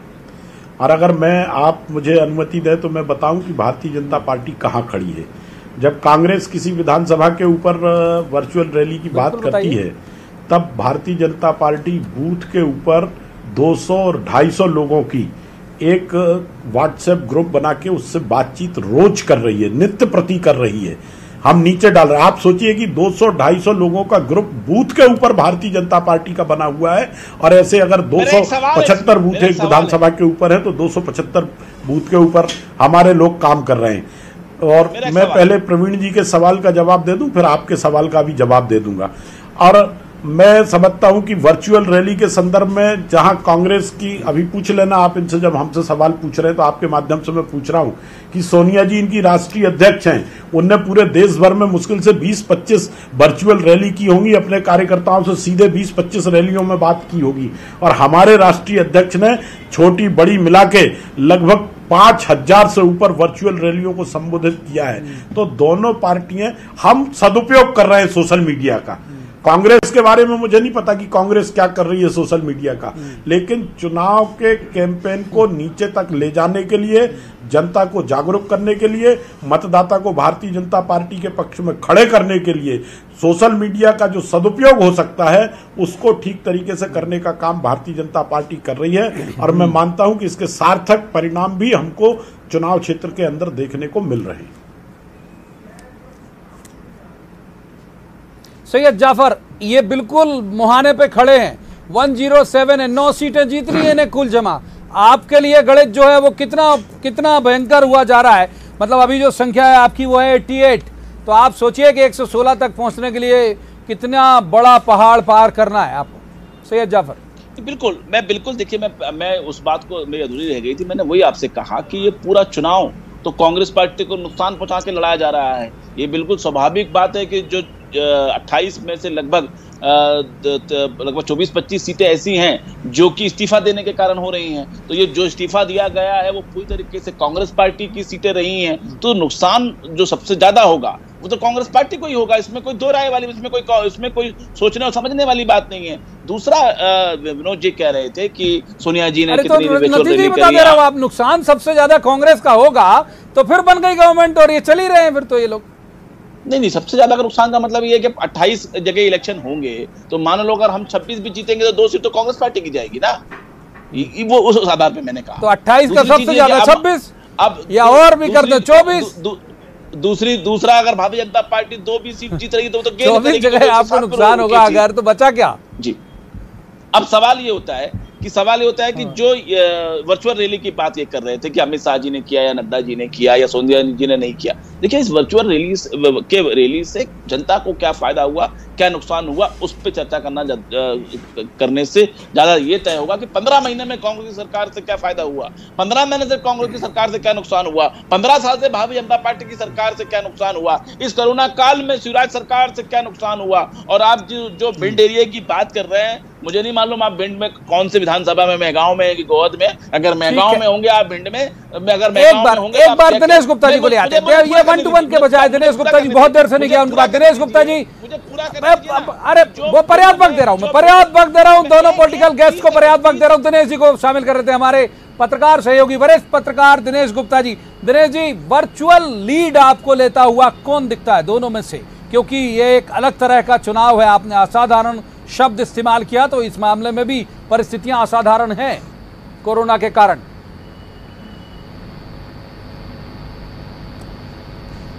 और अगर आप मुझे अनुमति दें तो मैं बताऊं कि भारतीय जनता पार्टी कहां खड़ी है। जब कांग्रेस किसी विधानसभा के ऊपर वर्चुअल रैली की बात करती है, तब भारतीय जनता पार्टी बूथ के ऊपर 200 और 250 लोगों की एक व्हाट्सएप ग्रुप बना के उससे बातचीत रोज कर रही है, नित्य प्रति कर रही है। हम नीचे डाल रहे हैं। आप सोचिए कि 200-250 लोगों का ग्रुप बूथ के ऊपर भारतीय जनता पार्टी का बना हुआ है, और ऐसे अगर 275 बूथ एक विधानसभा के ऊपर है तो 275 बूथ के ऊपर हमारे लोग काम कर रहे हैं। और मैं पहले प्रवीण जी के सवाल का जवाब दे दूं, फिर आपके सवाल का भी जवाब दे दूंगा। और मैं समझता हूं कि वर्चुअल रैली के संदर्भ में जहां कांग्रेस की, अभी पूछ लेना आप इनसे, जब हमसे सवाल पूछ रहे हैं तो आपके माध्यम से मैं पूछ रहा हूं कि सोनिया जी इनकी राष्ट्रीय अध्यक्ष हैं, उनने पूरे देश भर में मुश्किल से 20-25 वर्चुअल रैली की होंगी, अपने कार्यकर्ताओं से सीधे 20-25 रैलियों में बात की होगी। और हमारे राष्ट्रीय अध्यक्ष ने छोटी बड़ी मिला के लगभग 5000 से ऊपर वर्चुअल रैलियों को संबोधित किया है। तो दोनों पार्टियां, हम सदुपयोग कर रहे हैं सोशल मीडिया का। कांग्रेस के बारे में मुझे नहीं पता कि कांग्रेस क्या कर रही है सोशल मीडिया का, लेकिन चुनाव के कैंपेन को नीचे तक ले जाने के लिए, जनता को जागरूक करने के लिए, मतदाता को भारतीय जनता पार्टी के पक्ष में खड़े करने के लिए सोशल मीडिया का जो सदुपयोग हो सकता है उसको ठीक तरीके से करने का काम भारतीय जनता पार्टी कर रही है। और मैं मानता हूं कि इसके सार्थक परिणाम भी हमको चुनाव क्षेत्र के अंदर देखने को मिल रहे हैं। सैयद जाफर, ये बिल्कुल मुहाने पे खड़े हैं, 107 है, 9 सीटें जीत रही है इन्हें कुल जमा। आपके लिए गणित जो है वो कितना भयंकर हुआ जा रहा है? मतलब अभी जो संख्या है आपकी वो है 88, तो आप सोचिए कि 116 तक पहुंचने के लिए कितना बड़ा पहाड़ पार करना है आपको। सैयद जाफर। बिल्कुल, देखिए मैं उस बात को मेरी अधूरी रह गई थी। मैंने वही आपसे कहा कि ये पूरा चुनाव तो कांग्रेस पार्टी को नुकसान पहुंचा के लड़ाया जा रहा है। ये बिल्कुल स्वाभाविक बात है कि जो 28 में से लगभग 24-25 सीटें ऐसी हैं जो कि इस्तीफा देने के कारण हो रही हैं। तो ये जो इस्तीफा दिया गया है वो पूरी तरीके से कांग्रेस पार्टी की सीटें रही हैं, तो नुकसान जो सबसे ज्यादा होगा वो तो कांग्रेस पार्टी को ही होगा। इसमें कोई दो राय वाली, इसमें कोई सोचने और समझने वाली बात नहीं है। दूसरा, विनोद जी कह रहे थे कि सोनिया जी ने कितनी नतीजे बता दे रहा हूं आप, नुकसान सबसे ज्यादा कांग्रेस का होगा तो फिर बन गई गवर्नमेंट और ये चल ही रहे हैं फिर तो ये लोग। नहीं, सबसे ज्यादा नुकसान का मतलब ये है कि 28 जगह इलेक्शन होंगे तो मान लो अगर हम 26 भी जीतेंगे तो 2 सीट तो कांग्रेस पार्टी की जाएगी ना। वो उस आधार पे मैंने कहा तो 28 का सबसे ज्यादा 26 अब या और भी करते 24। दूसरा, अगर भारतीय जनता पार्टी 2 भी सीट जीत रही तो 24 जगह आपको नुकसान होगा अगर, तो बचा क्या जी। अब सवाल ये होता है कि जो वर्चुअल रैली की बात ये कर रहे थे कि अमित शाह जी ने किया या नड्डा जी ने किया या सोनिया जी ने नहीं किया। देखिए, इस वर्चुअल रैली से जनता को क्या फायदा हुआ, क्या नुकसान हुआ, उस पर चर्चा करने से ज्यादा ये तय होगा कि 15 महीने में कांग्रेस की सरकार से क्या फायदा हुआ, 15 महीने से कांग्रेस की सरकार से क्या नुकसान हुआ, 15 साल से भारतीय जनता पार्टी की सरकार से क्या नुकसान हुआ, इस कोरोना काल में शिवराज सरकार से क्या नुकसान हुआ। और आप जो भिंड एरिया की बात कर रहे हैं, मुझे नहीं मालूम आप भिंड में कौन से विधानसभा में, मेहगांव में कि गोहद में। अगर मेहगांव में होंगे आप, भिंड में अगर मेहगांव में होंगे, एक बार दिनेश गुप्ता जी को ले आते हैं। ये 1 to 1 के बजाय दिनेश गुप्ता जी बहुत देर से नहीं किया उनके बाद। दिनेश गुप्ता जी, अरे वो पर्याप्त वक्त दे रहा हूं मैं, पर्याप्त वक्त दे रहा हूं, दोनों पॉलिटिकल गेस्ट को पर्याप्त वक्त दे रहा हूं। दिनेश जी को शामिल कर रहे थे हमारे पत्रकार सहयोगी, वरिष्ठ पत्रकार दिनेश गुप्ता जी। दिनेश जी, वर्चुअल लीड आपको लेता हुआ कौन दिखता है दोनों में से? क्योंकि ये एक अलग तरह का चुनाव है, आपने असाधारण शब्द इस्तेमाल किया, तो इस मामले में भी परिस्थितियां असाधारण हैं कोरोना के कारण।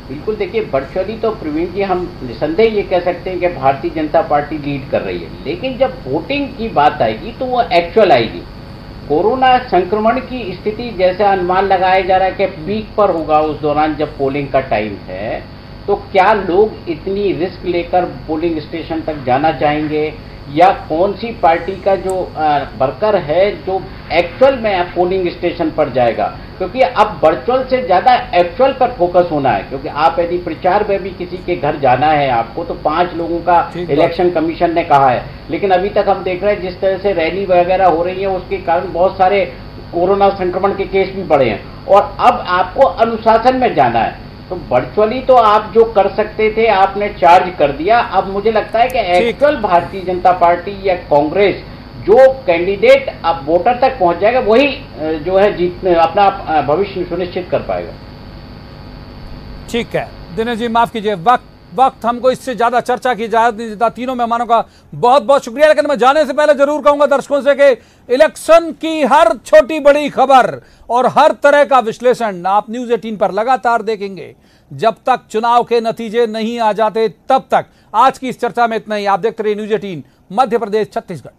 बिल्कुल, देखिए वर्चुअली तो प्रवीण जी हम निसंदेह ये कह सकते हैं कि भारतीय जनता पार्टी लीड कर रही है, लेकिन जब वोटिंग की बात आएगी तो वो एक्चुअल आएगी। कोरोना संक्रमण की स्थिति जैसे अनुमान लगाया जा रहा है कि पीक पर होगा उस दौरान जब पोलिंग का टाइम है, तो क्या लोग इतनी रिस्क लेकर पोलिंग स्टेशन तक जाना चाहेंगे, या कौन सी पार्टी का जो वर्कर है जो एक्चुअल में पोलिंग स्टेशन पर जाएगा। क्योंकि अब वर्चुअल से ज़्यादा एक्चुअल पर फोकस होना है, क्योंकि आप यदि प्रचार में भी किसी के घर जाना है आपको, तो 5 लोगों का इलेक्शन कमीशन ने कहा है। लेकिन अभी तक हम देख रहे हैं जिस तरह से रैली वगैरह हो रही है उसके कारण बहुत सारे कोरोना संक्रमण के केस भी बढ़े हैं, और अब आपको अनुशासन में जाना है। तो वर्चुअली तो आप जो कर सकते थे आपने चार्ज कर दिया। अब मुझे लगता है कि एक्चुअल भारतीय जनता पार्टी या कांग्रेस जो कैंडिडेट अब वोटर तक पहुंच जाएगा वही जो है जीतने अपना भविष्य सुनिश्चित कर पाएगा। ठीक है दिनेश जी, माफ कीजिए, वक्त हमको इससे ज्यादा चर्चा की इजाजत नहीं देता। तीनों मेहमानों का बहुत बहुत शुक्रिया। लेकिन मैं जाने से पहले जरूर कहूंगा दर्शकों से कि इलेक्शन की हर छोटी बड़ी खबर और हर तरह का विश्लेषण आप न्यूज 18 पर लगातार देखेंगे। जब तक चुनाव के नतीजे नहीं आ जाते तब तक आज की इस चर्चा में इतना ही। आप देखते रहिए न्यूज 18 मध्य प्रदेश छत्तीसगढ़।